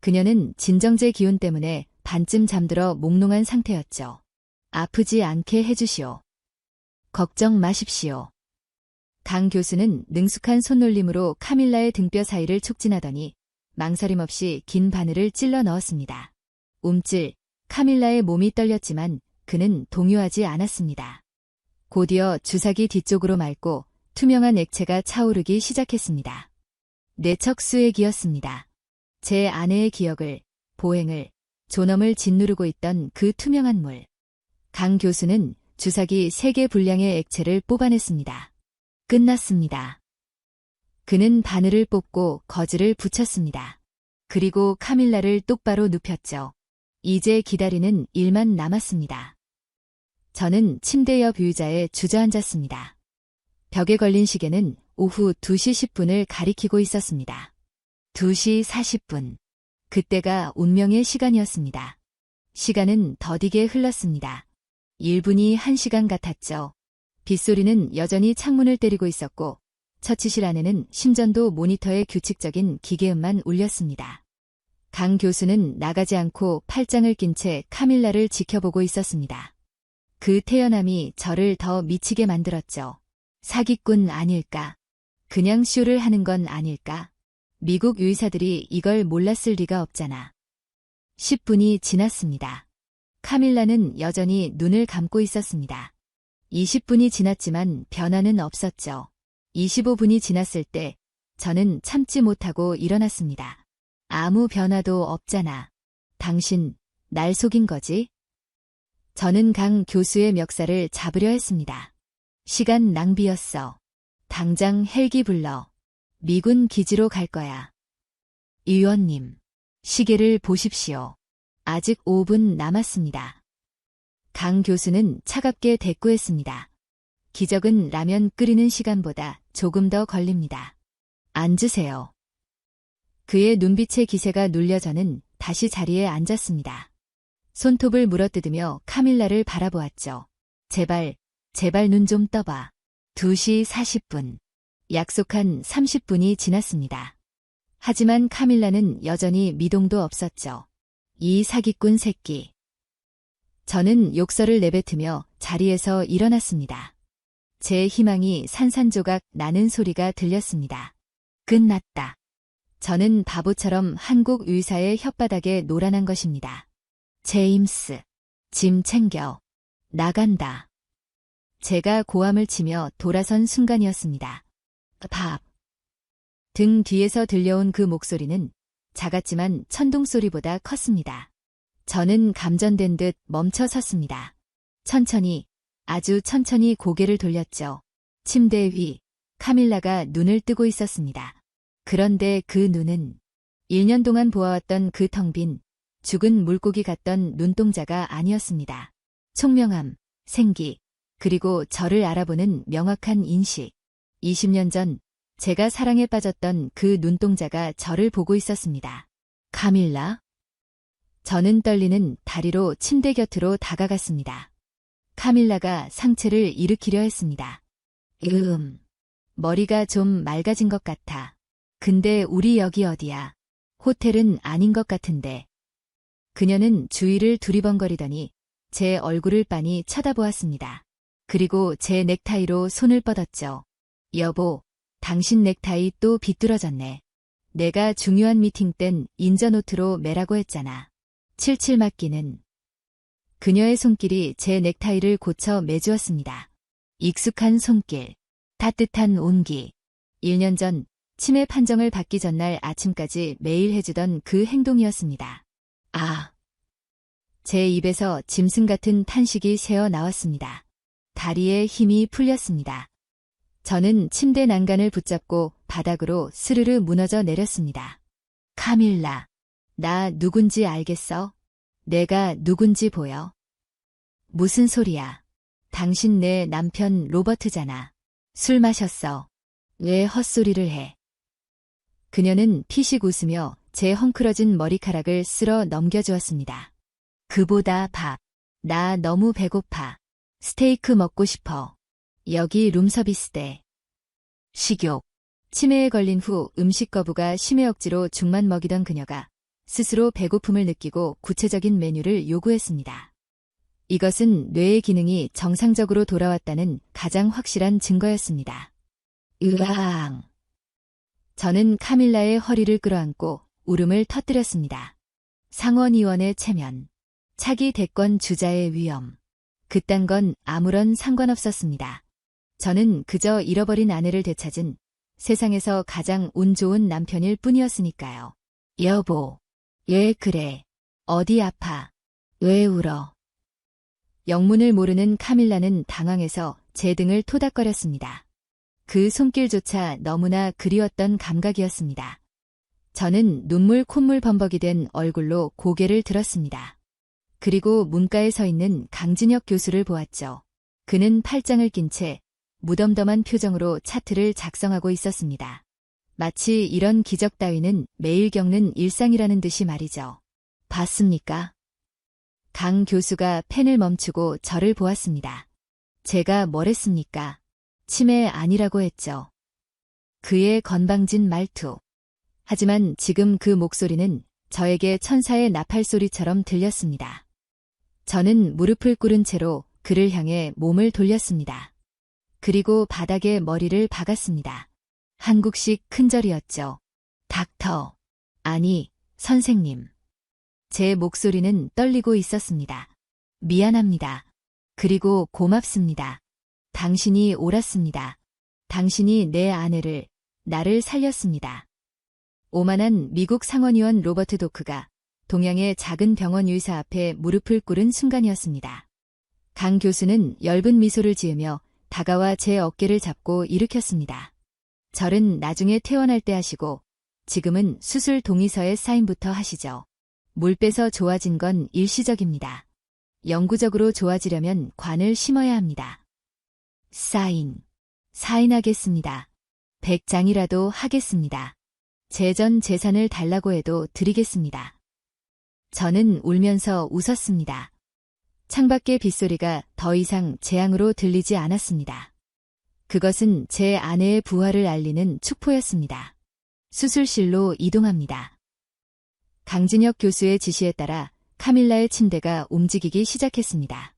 그녀는 진정제 기운 때문에 반쯤 잠들어 몽롱한 상태였죠. 아프지 않게 해주시오. 걱정 마십시오. 강 교수는 능숙한 손놀림으로 카밀라의 등뼈 사이를 촉진하더니 망설임 없이 긴 바늘을 찔러 넣었습니다. 움찔, 카밀라의 몸이 떨렸지만 그는 동요하지 않았습니다. 곧이어 주사기 뒤쪽으로 맑고 투명한 액체가 차오르기 시작했습니다. 뇌척수액이었습니다. 제 아내의 기억을, 보행을, 존엄을 짓누르고 있던 그 투명한 물. 강 교수는 주사기 3개 분량의 액체를 뽑아냈습니다. 끝났습니다. 그는 바늘을 뽑고 거즈를 붙였습니다. 그리고 카밀라를 똑바로 눕혔죠. 이제 기다리는 일만 남았습니다. 저는 침대 옆 의자에 주저앉았습니다. 벽에 걸린 시계는 오후 2시 10분을 가리키고 있었습니다. 2시 40분. 그때가 운명의 시간이었습니다. 시간은 더디게 흘렀습니다. 1분이 1시간 같았죠. 빗소리는 여전히 창문을 때리고 있었고 처치실 안에는 심전도 모니터의 규칙적인 기계음만 울렸습니다. 강 교수는 나가지 않고 팔짱을 낀 채 카밀라를 지켜보고 있었습니다. 그 태연함이 저를 더 미치게 만들었죠. 사기꾼 아닐까? 그냥 쇼를 하는 건 아닐까? 미국 의사들이 이걸 몰랐을 리가 없잖아. 10분이 지났습니다. 카밀라는 여전히 눈을 감고 있었습니다. 20분이 지났지만 변화는 없었죠. 25분이 지났을 때 저는 참지 못하고 일어났습니다. 아무 변화도 없잖아. 당신, 날 속인 거지? 저는 강 교수의 멱살을 잡으려 했습니다. 시간 낭비였어. 당장 헬기 불러. 미군 기지로 갈 거야. 의원님, 시계를 보십시오. 아직 5분 남았습니다. 강 교수는 차갑게 대꾸했습니다. 기적은 라면 끓이는 시간보다 조금 더 걸립니다. 앉으세요. 그의 눈빛의 기세가 눌려 저는 다시 자리에 앉았습니다. 손톱을 물어뜯으며 카밀라를 바라보았죠. 제발 눈 좀 떠봐. 2시 40분. 약속한 30분이 지났습니다. 하지만 카밀라는 여전히 미동도 없었죠. 이 사기꾼 새끼. 저는 욕설을 내뱉으며 자리에서 일어났습니다. 제 희망이 산산조각 나는 소리가 들렸습니다. 끝났다. 저는 바보처럼 한국 의사의 혓바닥에 놀아난 것입니다. 제임스, 짐 챙겨. 나간다. 제가 고함을 치며 돌아선 순간이었습니다. 밥. 등 뒤에서 들려온 그 목소리는 작았지만 천둥소리보다 컸습니다. 저는 감전된 듯 멈춰 섰습니다. 천천히, 아주 천천히 고개를 돌렸죠. 침대 위, 카밀라가 눈을 뜨고 있었습니다. 그런데 그 눈은 1년 동안 보아왔던 그 텅 빈 죽은 물고기 같던 눈동자가 아니었습니다. 총명함, 생기, 그리고 저를 알아보는 명확한 인식. 20년 전 제가 사랑에 빠졌던 그 눈동자가 저를 보고 있었습니다. 카밀라? 저는 떨리는 다리로 침대 곁으로 다가갔습니다. 카밀라가 상체를 일으키려 했습니다. 머리가 좀 맑아진 것 같아. 근데 우리 여기 어디야? 호텔은 아닌 것 같은데. 그녀는 주위를 두리번거리더니 제 얼굴을 빤히 쳐다보았습니다. 그리고 제 넥타이로 손을 뻗었죠. 여보, 당신 넥타이 또 비뚤어졌네. 내가 중요한 미팅 땐 인저노트로 매라고 했잖아. 칠칠 맞기는. 그녀의 손길이 제 넥타이를 고쳐 매주었습니다. 익숙한 손길, 따뜻한 온기. 1년 전 치매 판정을 받기 전날 아침까지 매일 해주던 그 행동이었습니다. 아. 제 입에서 짐승 같은 탄식이 새어 나왔습니다. 다리에 힘이 풀렸습니다. 저는 침대 난간을 붙잡고 바닥으로 스르르 무너져 내렸습니다. 카밀라, 나 누군지 알겠어? 내가 누군지 보여? 무슨 소리야? 당신 내 남편 로버트잖아. 술 마셨어. 왜 헛소리를 해? 그녀는 피식 웃으며 제 헝클어진 머리카락을 쓸어 넘겨주었습니다. 그보다 밥. 나 너무 배고파. 스테이크 먹고 싶어. 여기 룸서비스대. 식욕. 치매에 걸린 후 음식 거부가 심해 억지로 죽만 먹이던 그녀가 스스로 배고픔을 느끼고 구체적인 메뉴를 요구했습니다. 이것은 뇌의 기능이 정상적으로 돌아왔다는 가장 확실한 증거였습니다. 으앙. 저는 카밀라의 허리를 끌어안고 울음을 터뜨렸습니다. 상원의원의 체면. 차기 대권 주자의 위험. 그딴 건 아무런 상관없었습니다. 저는 그저 잃어버린 아내를 되찾은 세상에서 가장 운 좋은 남편일 뿐이었으니까요. 여보. 왜 그래? 어디 아파? 왜 울어? 영문을 모르는 카밀라는 당황해서 제 등을 토닥거렸습니다. 그 손길조차 너무나 그리웠던 감각이었습니다. 저는 눈물 콧물 범벅이 된 얼굴로 고개를 들었습니다. 그리고 문가에 서 있는 강진혁 교수를 보았죠. 그는 팔짱을 낀 채 무덤덤한 표정으로 차트를 작성하고 있었습니다. 마치 이런 기적 따위는 매일 겪는 일상이라는 듯이 말이죠. 봤습니까? 강 교수가 펜을 멈추고 저를 보았습니다. 제가 뭘 했습니까? 치매 아니라고 했죠. 그의 건방진 말투. 하지만 지금 그 목소리는 저에게 천사의 나팔소리처럼 들렸습니다. 저는 무릎을 꿇은 채로 그를 향해 몸을 돌렸습니다. 그리고 바닥에 머리를 박았습니다. 한국식 큰절이었죠. 닥터. 아니, 선생님. 제 목소리는 떨리고 있었습니다. 미안합니다. 그리고 고맙습니다. 당신이 옳았습니다. 당신이 내 아내를, 나를 살렸습니다. 오만한 미국 상원의원 로버트 도크가 동양의 작은 병원 의사 앞에 무릎을 꿇은 순간이었습니다. 강 교수는 엷은 미소를 지으며 다가와 제 어깨를 잡고 일으켰습니다. 절은 나중에 퇴원할 때 하시고 지금은 수술 동의서에 사인부터 하시죠. 물 빼서 좋아진 건 일시적입니다. 영구적으로 좋아지려면 관을 심어야 합니다. 사인하겠습니다. 100장이라도 하겠습니다. 제 전 재산을 달라고 해도 드리겠습니다. 저는 울면서 웃었습니다. 창밖의 빗소리가 더 이상 재앙으로 들리지 않았습니다. 그것은 제 아내의 부활을 알리는 축포였습니다. 수술실로 이동합니다. 강진혁 교수의 지시에 따라 카밀라의 침대가 움직이기 시작했습니다.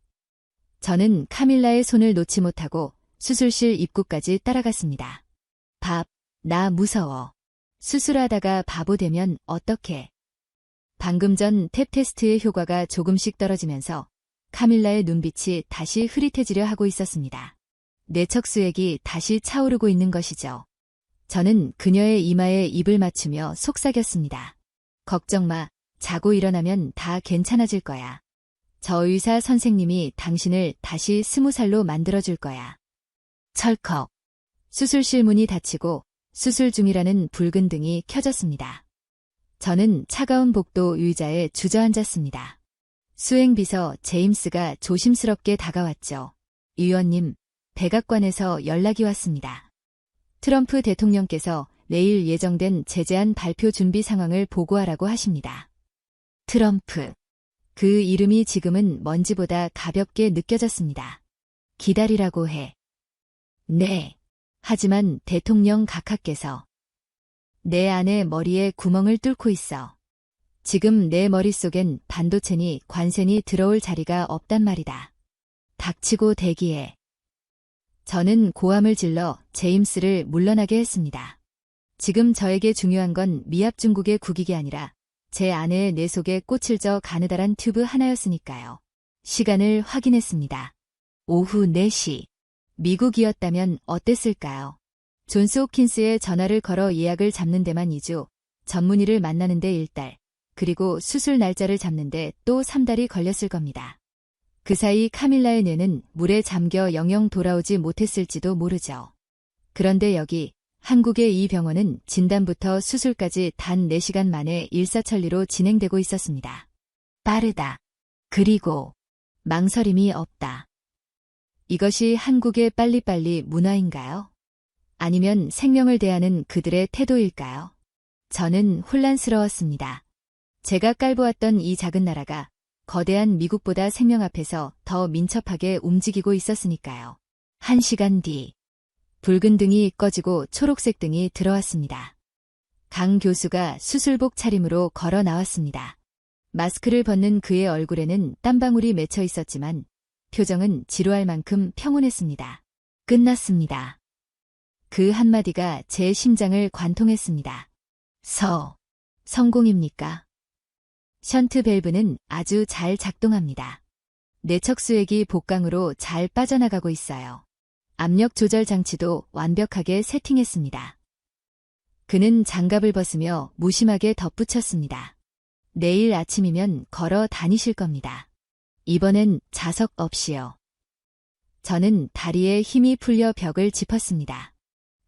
저는 카밀라의 손을 놓지 못하고 수술실 입구까지 따라갔습니다. 나 무서워. 수술하다가 바보 되면 어떡해. 방금 전 탭 테스트의 효과가 조금씩 떨어지면서 카밀라의 눈빛이 다시 흐릿해지려 하고 있었습니다. 뇌척수액이 다시 차오르고 있는 것이죠. 저는 그녀의 이마에 입을 맞추며 속삭였습니다. 걱정 마. 자고 일어나면 다 괜찮아질 거야. 저 의사 선생님이 당신을 다시 20살로 만들어줄 거야. 철컥. 수술실 문이 닫히고 수술 중이라는 붉은 등이 켜졌습니다. 저는 차가운 복도 의자에 주저앉았습니다. 수행비서 제임스가 조심스럽게 다가왔죠. 의원님, 백악관에서 연락이 왔습니다. 트럼프 대통령께서 내일 예정된 제재안 발표 준비 상황을 보고하라고 하십니다. 트럼프. 그 이름이 지금은 먼지보다 가볍게 느껴졌습니다. 기다리라고 해. 네. 하지만 대통령 각하께서 내 아내 머리에 구멍을 뚫고 있어. 지금 내 머릿속엔 반도체니 관세니 들어올 자리가 없단 말이다. 닥치고 대기해. 저는 고함을 질러 제임스를 물러나게 했습니다. 지금 저에게 중요한 건 미합 중국의 국익이 아니라 제 아내의 뇌 속에 꽃을 져 가느다란 튜브 하나였으니까요. 시간을 확인했습니다. 오후 4시. 미국이었다면 어땠을까요? 존스 홉킨스에 전화를 걸어 예약을 잡는 데만 2주, 전문의를 만나는 데 1달, 그리고 수술 날짜를 잡는 데 또 3달이 걸렸을 겁니다. 그 사이 카밀라의 뇌는 물에 잠겨 영영 돌아오지 못했을지도 모르죠. 그런데 여기 한국의 이 병원은 진단부터 수술까지 단 4시간 만에 일사천리로 진행되고 있었습니다. 빠르다. 그리고 망설임이 없다. 이것이 한국의 빨리빨리 문화인가요? 아니면 생명을 대하는 그들의 태도일까요? 저는 혼란스러웠습니다. 제가 깔보았던 이 작은 나라가 거대한 미국보다 생명 앞에서 더 민첩하게 움직이고 있었으니까요. 1시간 뒤. 붉은 등이 꺼지고 초록색 등이 들어왔습니다. 강 교수가 수술복 차림으로 걸어 나왔습니다. 마스크를 벗는 그의 얼굴에는 땀방울이 맺혀 있었지만 표정은 지루할 만큼 평온했습니다. 끝났습니다. 그 한마디가 제 심장을 관통했습니다. 성공입니까? 션트 밸브는 아주 잘 작동합니다. 뇌척수액이 복강으로 잘 빠져나가고 있어요. 압력 조절 장치도 완벽하게 세팅했습니다. 그는 장갑을 벗으며 무심하게 덧붙였습니다. 내일 아침이면 걸어 다니실 겁니다. 이번엔 자석 없이요. 저는 다리에 힘이 풀려 벽을 짚었습니다.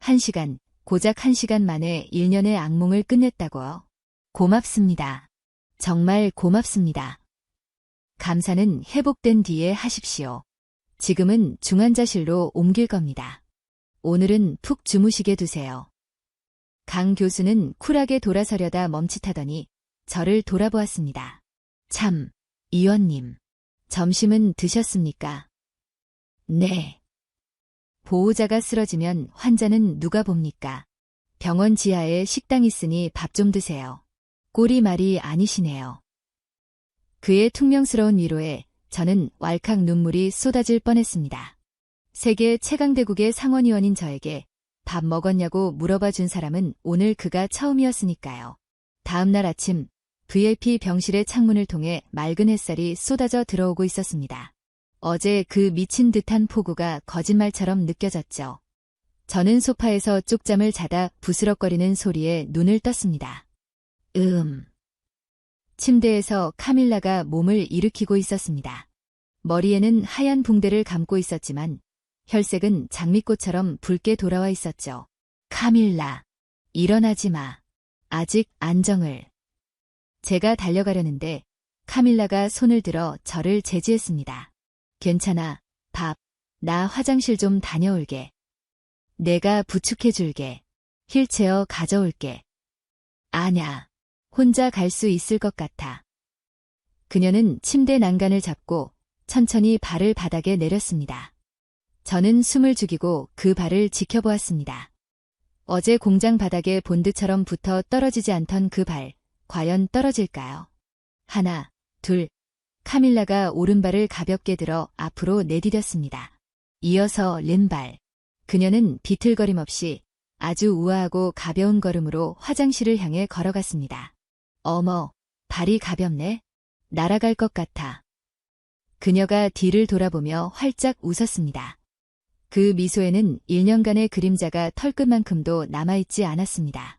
1시간, 고작 1시간 만에 1년의 악몽을 끝냈다고요. 고맙습니다. 정말 고맙습니다. 감사는 회복된 뒤에 하십시오. 지금은 중환자실로 옮길 겁니다. 오늘은 푹 주무시게 두세요. 강 교수는 쿨하게 돌아서려다 멈칫하더니 저를 돌아보았습니다. 참, 의원님. 점심은 드셨습니까? 네. 보호자가 쓰러지면 환자는 누가 봅니까? 병원 지하에 식당 있으니 밥 좀 드세요. 꼴이 말이 아니시네요. 그의 퉁명스러운 위로에 저는 왈칵 눈물이 쏟아질 뻔했습니다. 세계 최강대국의 상원의원인 저에게 밥 먹었냐고 물어봐 준 사람은 오늘 그가 처음이었으니까요. 다음 날 아침 VIP 병실의 창문을 통해 맑은 햇살이 쏟아져 들어오고 있었습니다. 어제 그 미친 듯한 폭우가 거짓말처럼 느껴졌죠. 저는 소파에서 쪽잠을 자다 부스럭거리는 소리에 눈을 떴습니다. 침대에서 카밀라가 몸을 일으키고 있었습니다. 머리에는 하얀 붕대를 감고 있었지만 혈색은 장미꽃처럼 붉게 돌아와 있었죠. 카밀라, 일어나지 마. 아직 안정을. 제가 달려가려는데 카밀라가 손을 들어 저를 제지했습니다. 괜찮아, 밥. 나 화장실 좀 다녀올게. 내가 부축해줄게. 휠체어 가져올게. 아냐, 혼자 갈 수 있을 것 같아. 그녀는 침대 난간을 잡고 천천히 발을 바닥에 내렸습니다. 저는 숨을 죽이고 그 발을 지켜보았습니다. 어제 공장 바닥에 본드처럼 붙어 떨어지지 않던 그 발, 과연 떨어질까요? 하나, 둘. 카밀라가 오른발을 가볍게 들어 앞으로 내디뎠습니다. 이어서 왼발. 그녀는 비틀거림 없이 아주 우아하고 가벼운 걸음으로 화장실을 향해 걸어갔습니다. 어머, 발이 가볍네. 날아갈 것 같아. 그녀가 뒤를 돌아보며 활짝 웃었습니다. 그 미소에는 1년간의 그림자가 털끝만큼도 남아있지 않았습니다.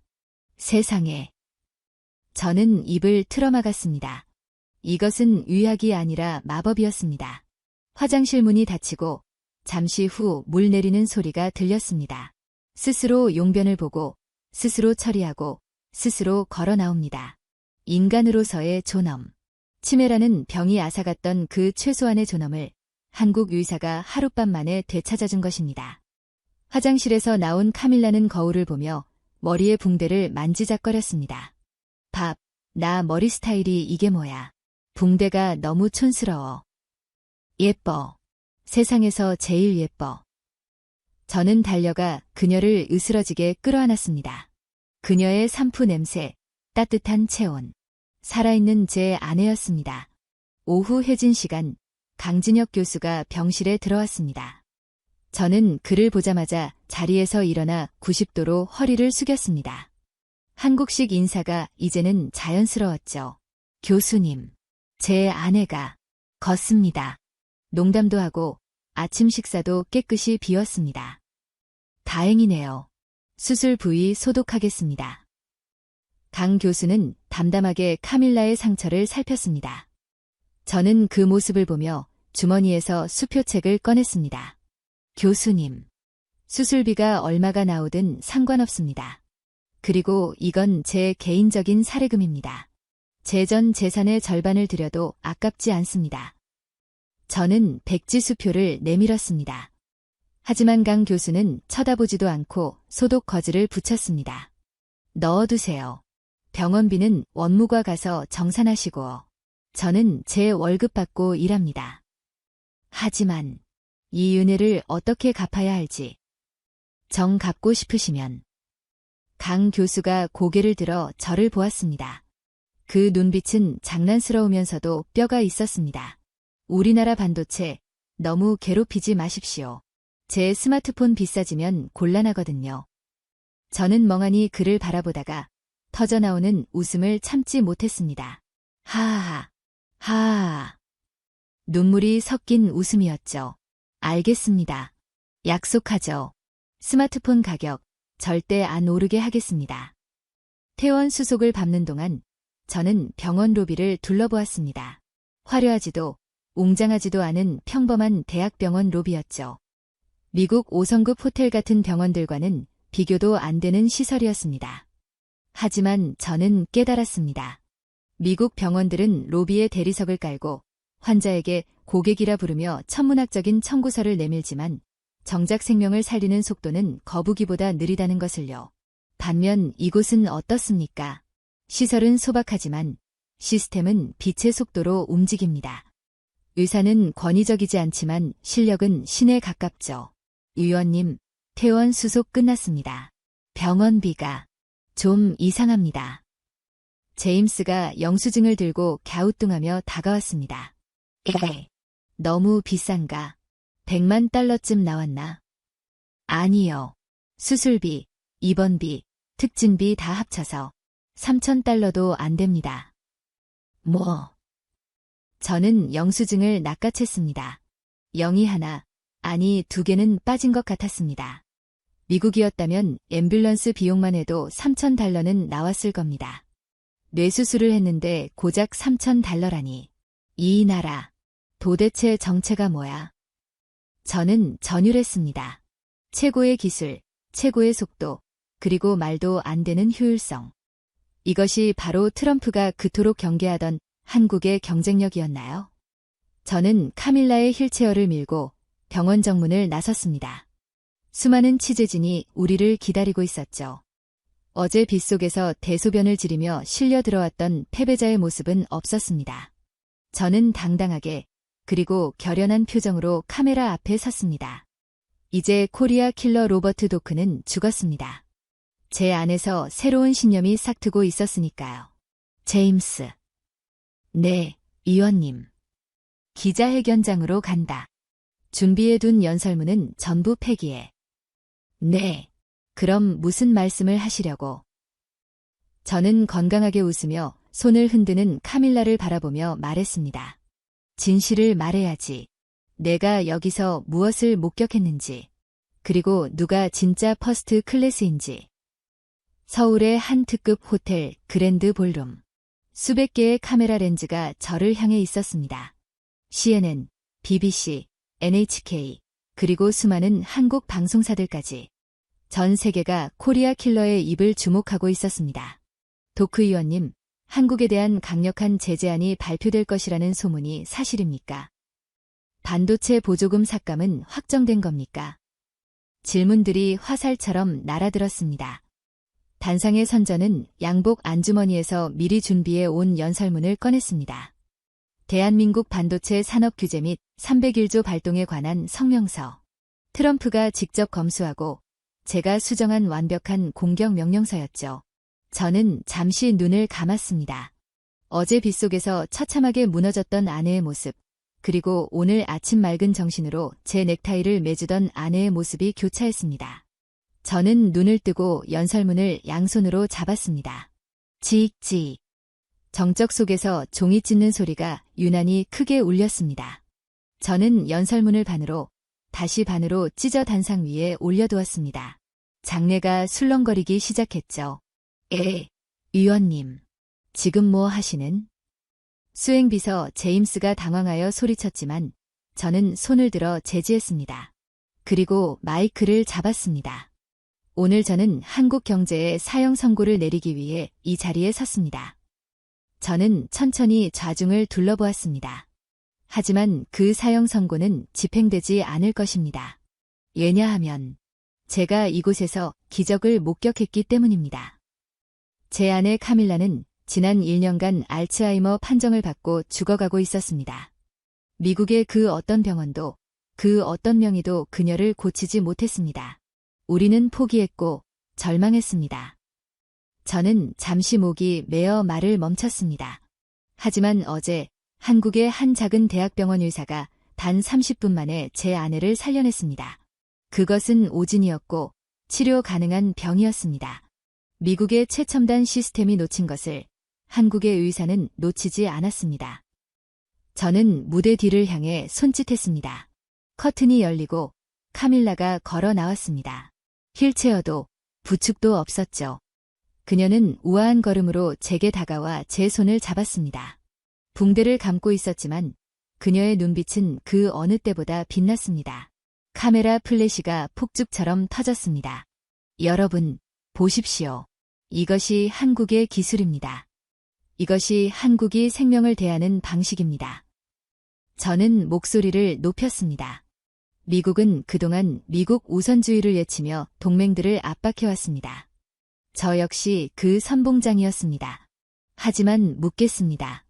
세상에. 저는 입을 틀어막았습니다. 이것은 의학이 아니라 마법이었습니다. 화장실 문이 닫히고 잠시 후 물 내리는 소리가 들렸습니다. 스스로 용변을 보고 스스로 처리하고 스스로 걸어 나옵니다. 인간으로서의 존엄. 치매라는 병이 앗아갔던 그 최소한의 존엄을 한국 의사가 하룻밤 만에 되찾아준 것입니다. 화장실에서 나온 카밀라는 거울을 보며 머리의 붕대를 만지작거렸습니다. 밥, 나 머리 스타일이 이게 뭐야. 붕대가 너무 촌스러워. 예뻐. 세상에서 제일 예뻐. 저는 달려가 그녀를 으스러지게 끌어안았습니다. 그녀의 산푸 냄새, 따뜻한 체온. 살아있는 제 아내였습니다. 오후 해진 시간, 강진혁 교수가 병실에 들어왔습니다. 저는 그를 보자마자 자리에서 일어나 90도로 허리를 숙였습니다. 한국식 인사가 이제는 자연스러웠죠. 교수님, 제 아내가 걷습니다. 농담도 하고 아침 식사도 깨끗이 비웠습니다. 다행이네요. 수술 부위 소독하겠습니다. 강 교수는 담담하게 카밀라의 상처를 살폈습니다. 저는 그 모습을 보며 주머니에서 수표책을 꺼냈습니다. 교수님, 수술비가 얼마가 나오든 상관없습니다. 그리고 이건 제 개인적인 사례금입니다. 제 전 재산의 절반을 들여도 아깝지 않습니다. 저는 백지수표를 내밀었습니다. 하지만 강 교수는 쳐다보지도 않고 소독 거즈를 붙였습니다. 넣어두세요. 병원비는 원무과 가서 정산하시고 저는 제 월급 받고 일합니다. 하지만 이 은혜를 어떻게 갚아야 할지 정 갚고 싶으시면 강 교수가 고개를 들어 저를 보았습니다. 그 눈빛은 장난스러우면서도 뼈가 있었습니다. 우리나라 반도체 너무 괴롭히지 마십시오. 제 스마트폰 비싸지면 곤란하거든요. 저는 멍하니 그를 바라보다가 터져나오는 웃음을 참지 못했습니다. 하하하, 하하하. 눈물이 섞인 웃음이었죠. 알겠습니다. 약속하죠. 스마트폰 가격 절대 안 오르게 하겠습니다. 퇴원 수속을 밟는 동안 저는 병원 로비를 둘러보았습니다. 화려하지도 웅장하지도 않은 평범한 대학병원 로비였죠. 미국 5성급 호텔 같은 병원들과는 비교도 안 되는 시설이었습니다. 하지만 저는 깨달았습니다. 미국 병원들은 로비에 대리석을 깔고 환자에게 고객이라 부르며 천문학적인 청구서를 내밀지만 정작 생명을 살리는 속도는 거북이보다 느리다는 것을요. 반면 이곳은 어떻습니까? 시설은 소박하지만 시스템은 빛의 속도로 움직입니다. 의사는 권위적이지 않지만 실력은 신에 가깝죠. 의원님, 퇴원 수속 끝났습니다. 병원비가 좀 이상합니다. 제임스가 영수증을 들고 갸우뚱하며 다가왔습니다. 너무 비싼가? 100만 달러쯤 나왔나? 아니요. 수술비, 입원비, 특진비 다 합쳐서 3,000달러도 안 됩니다. 뭐? 저는 영수증을 낚아챘습니다. 0이 하나, 아니 2개는 빠진 것 같았습니다. 미국이었다면 앰뷸런스 비용만 해도 3,000달러는 나왔을 겁니다. 뇌수술을 했는데 고작 3,000달러라니. 이 나라, 도대체 정체가 뭐야? 저는 전율했습니다. 최고의 기술, 최고의 속도, 그리고 말도 안 되는 효율성. 이것이 바로 트럼프가 그토록 경계하던 한국의 경쟁력이었나요? 저는 카밀라의 휠체어를 밀고 병원 정문을 나섰습니다. 수많은 취재진이 우리를 기다리고 있었죠. 어제 빗속에서 대소변을 지르며 실려 들어왔던 패배자의 모습은 없었습니다. 저는 당당하게 그리고 결연한 표정으로 카메라 앞에 섰습니다. 이제 코리아 킬러 로버트 도크는 죽었습니다. 제 안에서 새로운 신념이 싹트고 있었으니까요. 제임스. 네, 의원님. 기자회견장으로 간다. 준비해둔 연설문은 전부 폐기해. 네. 그럼 무슨 말씀을 하시려고? 저는 건강하게 웃으며 손을 흔드는 카밀라를 바라보며 말했습니다. 진실을 말해야지. 내가 여기서 무엇을 목격했는지, 그리고 누가 진짜 퍼스트 클래스인지. 서울의 한 특급 호텔 그랜드 볼룸. 수백 개의 카메라 렌즈가 저를 향해 있었습니다. CNN, BBC, NHK, 그리고 수많은 한국 방송사들까지. 전 세계가 코리아 킬러의 입을 주목하고 있었습니다. 도크 의원님, 한국에 대한 강력한 제재안이 발표될 것이라는 소문이 사실입니까? 반도체 보조금 삭감은 확정된 겁니까? 질문들이 화살처럼 날아들었습니다. 단상의 선전은 양복 안주머니에서 미리 준비해 온 연설문을 꺼냈습니다. 대한민국 반도체 산업 규제 및 301조 발동에 관한 성명서. 트럼프가 직접 검수하고 제가 수정한 완벽한 공격 명령서였죠. 저는 잠시 눈을 감았습니다. 어제 빗속에서 처참하게 무너졌던 아내의 모습, 그리고 오늘 아침 맑은 정신으로 제 넥타이를 매주던 아내의 모습이 교차했습니다. 저는 눈을 뜨고 연설문을 양손으로 잡았습니다. 지익지익. 정적 속에서 종이 찢는 소리가 유난히 크게 울렸습니다. 저는 연설문을 반으로, 다시 반으로 찢어 단상 위에 올려두었습니다. 장내가 술렁거리기 시작했죠. 의원님. 지금 뭐 하시는? 수행비서 제임스가 당황하여 소리쳤지만 저는 손을 들어 제지했습니다. 그리고 마이크를 잡았습니다. 오늘 저는 한국 경제에 사형 선고를 내리기 위해 이 자리에 섰습니다. 저는 천천히 좌중을 둘러보았습니다. 하지만 그 사형 선고는 집행되지 않을 것입니다. 왜냐하면 제가 이곳에서 기적을 목격했기 때문입니다. 제 아내 카밀라는 지난 1년간 알츠하이머 판정을 받고 죽어가고 있었습니다. 미국의 그 어떤 병원도, 그 어떤 명의도 그녀를 고치지 못했습니다. 우리는 포기했고 절망했습니다. 저는 잠시 목이 메어 말을 멈췄습니다. 하지만 어제 한국의 한 작은 대학병원 의사가 단 30분 만에 제 아내를 살려냈습니다. 그것은 오진이었고 치료 가능한 병이었습니다. 미국의 최첨단 시스템이 놓친 것을 한국의 의사는 놓치지 않았습니다. 저는 무대 뒤를 향해 손짓했습니다. 커튼이 열리고 카밀라가 걸어 나왔습니다. 휠체어도 부축도 없었죠. 그녀는 우아한 걸음으로 제게 다가와 제 손을 잡았습니다. 붕대를 감고 있었지만 그녀의 눈빛은 그 어느 때보다 빛났습니다. 카메라 플래시가 폭죽처럼 터졌습니다. 여러분, 보십시오. 이것이 한국의 기술입니다. 이것이 한국이 생명을 대하는 방식입니다. 저는 목소리를 높였습니다. 미국은 그동안 미국 우선주의를 외치며 동맹들을 압박해왔습니다. 저 역시 그 선봉장이었습니다. 하지만 묻겠습니다.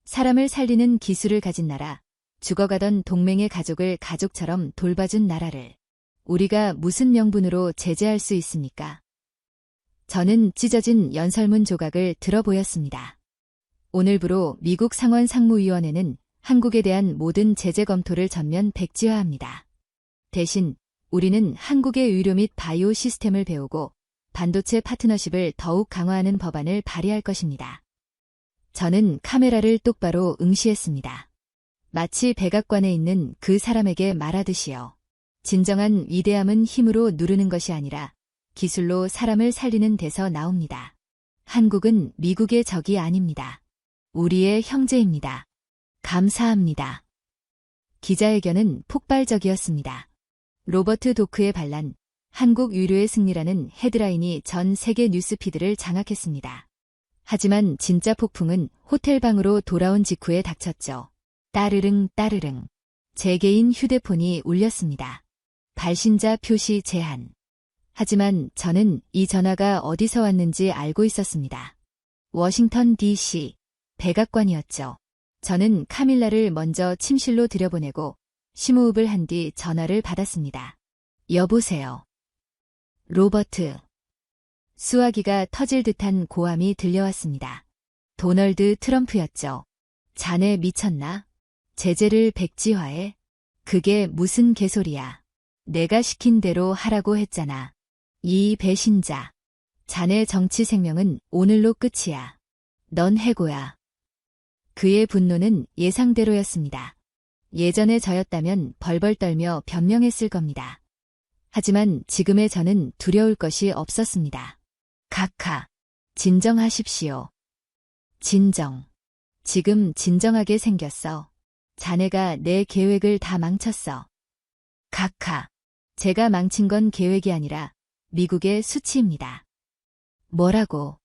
사람을 살리는 기술을 가진 나라, 죽어가던 동맹의 가족을 가족처럼 돌봐준 나라를 우리가 무슨 명분으로 제재할 수 있습니까? 저는 찢어진 연설문 조각을 들어 보였습니다. 오늘부로 미국 상원 상무위원회는 한국에 대한 모든 제재 검토를 전면 백지화합니다. 대신 우리는 한국의 의료 및 바이오 시스템을 배우고 반도체 파트너십을 더욱 강화하는 법안을 발의할 것입니다. 저는 카메라를 똑바로 응시했습니다. 마치 백악관에 있는 그 사람에게 말하듯이요. 진정한 위대함은 힘으로 누르는 것이 아니라 기술로 사람을 살리는 데서 나옵니다. 한국은 미국의 적이 아닙니다. 우리의 형제입니다. 감사합니다. 기자회견은 폭발적이었습니다. 로버트 도크의 반란, 한국 유료의 승리라는 헤드라인이 전 세계 뉴스피드를 장악했습니다. 하지만 진짜 폭풍은 호텔 방으로 돌아온 직후에 닥쳤죠. 따르릉 따르릉. 제 개인 휴대폰이 울렸습니다. 발신자 표시 제한. 하지만 저는 이 전화가 어디서 왔는지 알고 있었습니다. 워싱턴 DC, 백악관이었죠. 저는 카밀라를 먼저 침실로 들여보내고 심호흡을 한 뒤 전화를 받았습니다. 여보세요. 로버트. 수화기가 터질 듯한 고함이 들려왔습니다. 도널드 트럼프였죠. 자네 미쳤나? 제재를 백지화해? 그게 무슨 개소리야. 내가 시킨 대로 하라고 했잖아. 이 배신자. 자네 정치 생명은 오늘로 끝이야. 넌 해고야. 그의 분노는 예상대로였습니다. 예전에 저였다면 벌벌 떨며 변명했을 겁니다. 하지만 지금의 저는 두려울 것이 없었습니다. 카카. 진정하십시오. 진정. 지금 진정하게 생겼어. 자네가 내 계획을 다 망쳤어. 카카. 제가 망친 건 계획이 아니라 미국의 수치입니다. 뭐라고?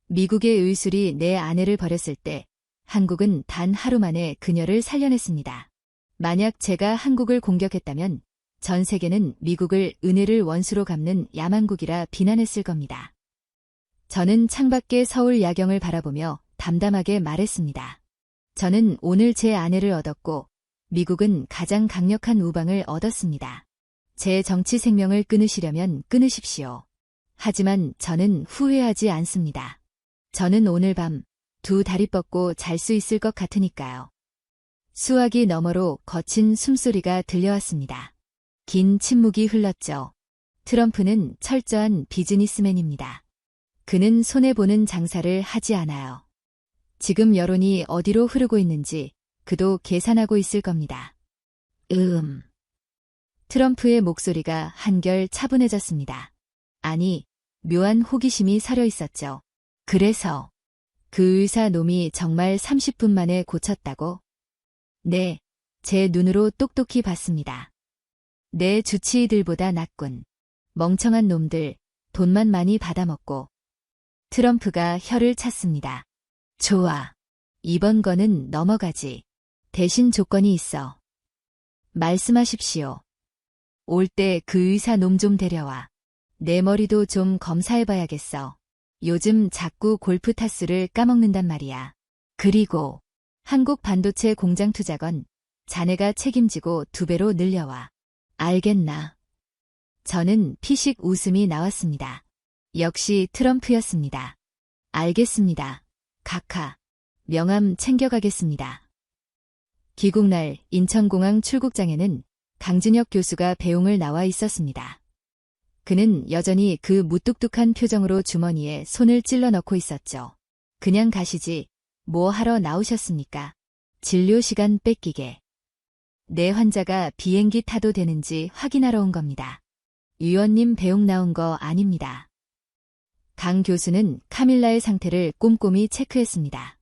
미국의 의술이 내 아내를 버렸을 때 한국은 단 하루 만에 그녀를 살려냈습니다. 만약 제가 한국을 공격했다면 전 세계는 미국을 은혜를 원수로 갚는 야만국이라 비난했을 겁니다. 저는 창밖의 서울 야경을 바라보며 담담하게 말했습니다. 저는 오늘 제 아내를 얻었고 미국은 가장 강력한 우방을 얻었습니다. 제 정치 생명을 끊으시려면 끊으십시오. 하지만 저는 후회하지 않습니다. 저는 오늘 밤 두 다리 뻗고 잘 수 있을 것 같으니까요. 수화기 너머로 거친 숨소리가 들려왔습니다. 긴 침묵이 흘렀죠. 트럼프는 철저한 비즈니스맨입니다. 그는 손해보는 장사를 하지 않아요. 지금 여론이 어디로 흐르고 있는지 그도 계산하고 있을 겁니다. 트럼프의 목소리가 한결 차분해졌습니다. 아니, 묘한 호기심이 서려 있었죠. 그래서 그 의사 놈이 정말 30분 만에 고쳤다고? 네, 제 눈으로 똑똑히 봤습니다. 내 주치의들보다 낫군. 멍청한 놈들, 돈만 많이 받아먹고. 트럼프가 혀를 찼습니다. 좋아. 이번 거는 넘어가지. 대신 조건이 있어. 말씀하십시오. 올 때 그 의사 놈 좀 데려와. 내 머리도 좀 검사해봐야겠어. 요즘 자꾸 골프 타수를 까먹는단 말이야. 그리고 한국 반도체 공장 투자건 자네가 책임지고 2배로 늘려와. 알겠나? 저는 피식 웃음이 나왔습니다. 역시 트럼프였습니다. 알겠습니다. 카카. 명함 챙겨가겠습니다. 귀국날 인천공항 출국장에는 강진혁 교수가 배웅을 나와 있었습니다. 그는 여전히 그 무뚝뚝한 표정으로 주머니에 손을 찔러 넣고 있었죠. 그냥 가시지. 뭐 하러 나오셨습니까? 진료 시간 뺏기게. 내 환자가 비행기 타도 되는지 확인하러 온 겁니다. 위원님 배웅 나온 거 아닙니다. 강 교수는 카밀라의 상태를 꼼꼼히 체크했습니다.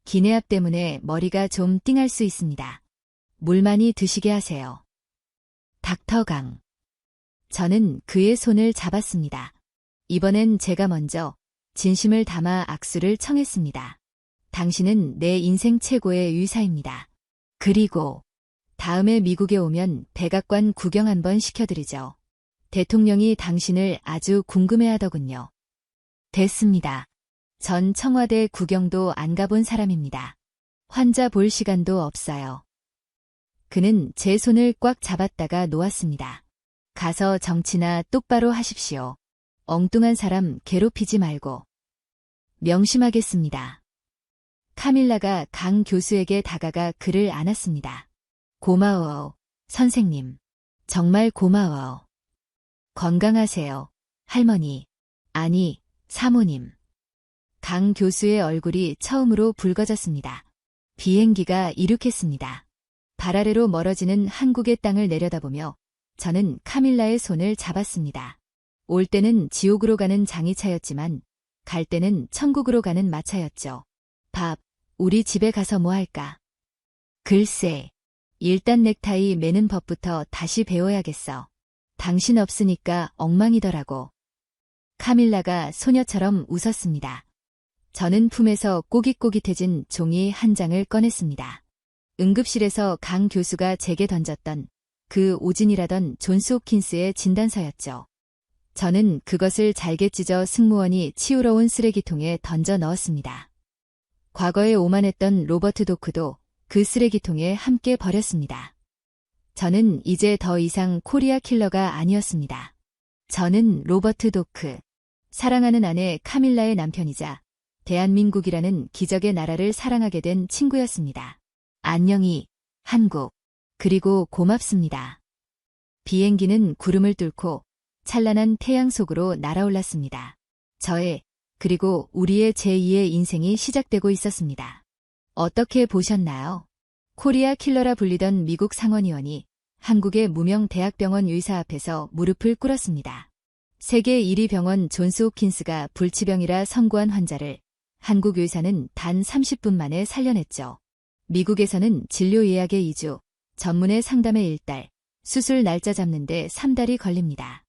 기내압 때문에 머리가 좀 띵할 수 있습니다. 물 많이 드시게 하세요. 닥터 강. 저는 그의 손을 잡았습니다. 이번엔 제가 먼저 진심을 담아 악수를 청했습니다. 당신은 내 인생 최고의 의사입니다. 그리고 다음에 미국에 오면 백악관 구경 한번 시켜드리죠. 대통령이 당신을 아주 궁금해하더군요. 됐습니다. 전 청와대 구경도 안 가본 사람입니다. 환자 볼 시간도 없어요. 그는 제 손을 꽉 잡았다가 놓았습니다. 가서 정치나 똑바로 하십시오. 엉뚱한 사람 괴롭히지 말고. 명심하겠습니다. 카밀라가 강 교수에게 다가가 그를 안았습니다. 고마워, 선생님. 정말 고마워. 건강하세요, 할머니. 아니, 사모님. 강 교수의 얼굴이 처음으로 붉어졌습니다. 비행기가 이륙했습니다. 발 아래로 멀어지는 한국의 땅을 내려다보며 저는 카밀라의 손을 잡았습니다. 올 때는 지옥으로 가는 장의차였지만 갈 때는 천국으로 가는 마차였죠. 밥, 우리 집에 가서 뭐 할까? 글쎄, 일단 넥타이 매는 법부터 다시 배워야겠어. 당신 없으니까 엉망이더라고. 카밀라가 소녀처럼 웃었습니다. 저는 품에서 꼬깃꼬깃해진 종이 한 장을 꺼냈습니다. 응급실에서 강 교수가 제게 던졌던 그 오진이라던 존스 호킨스의 진단서였죠. 저는 그것을 잘게 찢어 승무원이 치우러 온 쓰레기통에 던져 넣었습니다. 과거에 오만했던 로버트 도크도 그 쓰레기통에 함께 버렸습니다. 저는 이제 더 이상 코리아 킬러가 아니었습니다. 저는 로버트 도크, 사랑하는 아내 카밀라의 남편이자 대한민국이라는 기적의 나라를 사랑하게 된 친구였습니다. 안녕히, 한국. 그리고 고맙습니다. 비행기는 구름을 뚫고 찬란한 태양 속으로 날아올랐습니다. 저의, 그리고 우리의 제2의 인생이 시작되고 있었습니다. 어떻게 보셨나요? 코리아 킬러라 불리던 미국 상원의원이 한국의 무명 대학병원 의사 앞에서 무릎을 꿇었습니다. 세계 1위 병원 존스 호킨스가 불치병이라 선고한 환자를 한국 의사는 단 30분 만에 살려냈죠. 미국에서는 진료 예약에 2주, 전문의 상담에 1달, 수술 날짜 잡는데 3달이 걸립니다.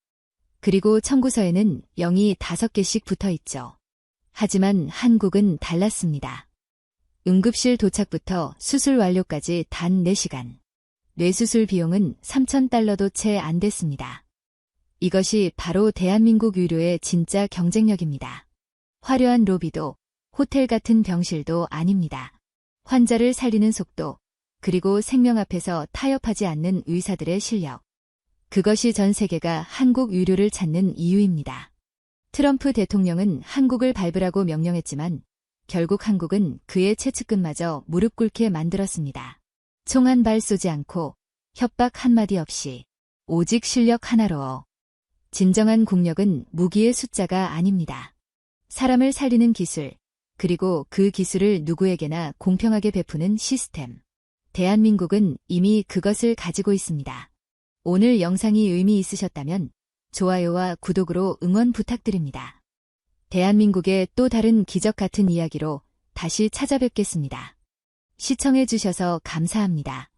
그리고 청구서에는 0이 5개씩 붙어 있죠. 하지만 한국은 달랐습니다. 응급실 도착부터 수술 완료까지 단 4시간. 뇌수술 비용은 3,000달러도 채 안 됐습니다. 이것이 바로 대한민국 의료의 진짜 경쟁력입니다. 화려한 로비도, 호텔 같은 병실도 아닙니다. 환자를 살리는 속도, 그리고 생명 앞에서 타협하지 않는 의사들의 실력. 그것이 전 세계가 한국 의료를 찾는 이유입니다. 트럼프 대통령은 한국을 밟으라고 명령했지만 결국 한국은 그의 채측근마저 무릎 꿇게 만들었습니다. 총 한 발 쏘지 않고 협박 한마디 없이 오직 실력 하나로. 진정한 국력은 무기의 숫자가 아닙니다. 사람을 살리는 기술, 그리고 그 기술을 누구에게나 공평하게 베푸는 시스템. 대한민국은 이미 그것을 가지고 있습니다. 오늘 영상이 의미 있으셨다면 좋아요와 구독으로 응원 부탁드립니다. 대한민국의 또 다른 기적 같은 이야기로 다시 찾아뵙겠습니다. 시청해주셔서 감사합니다.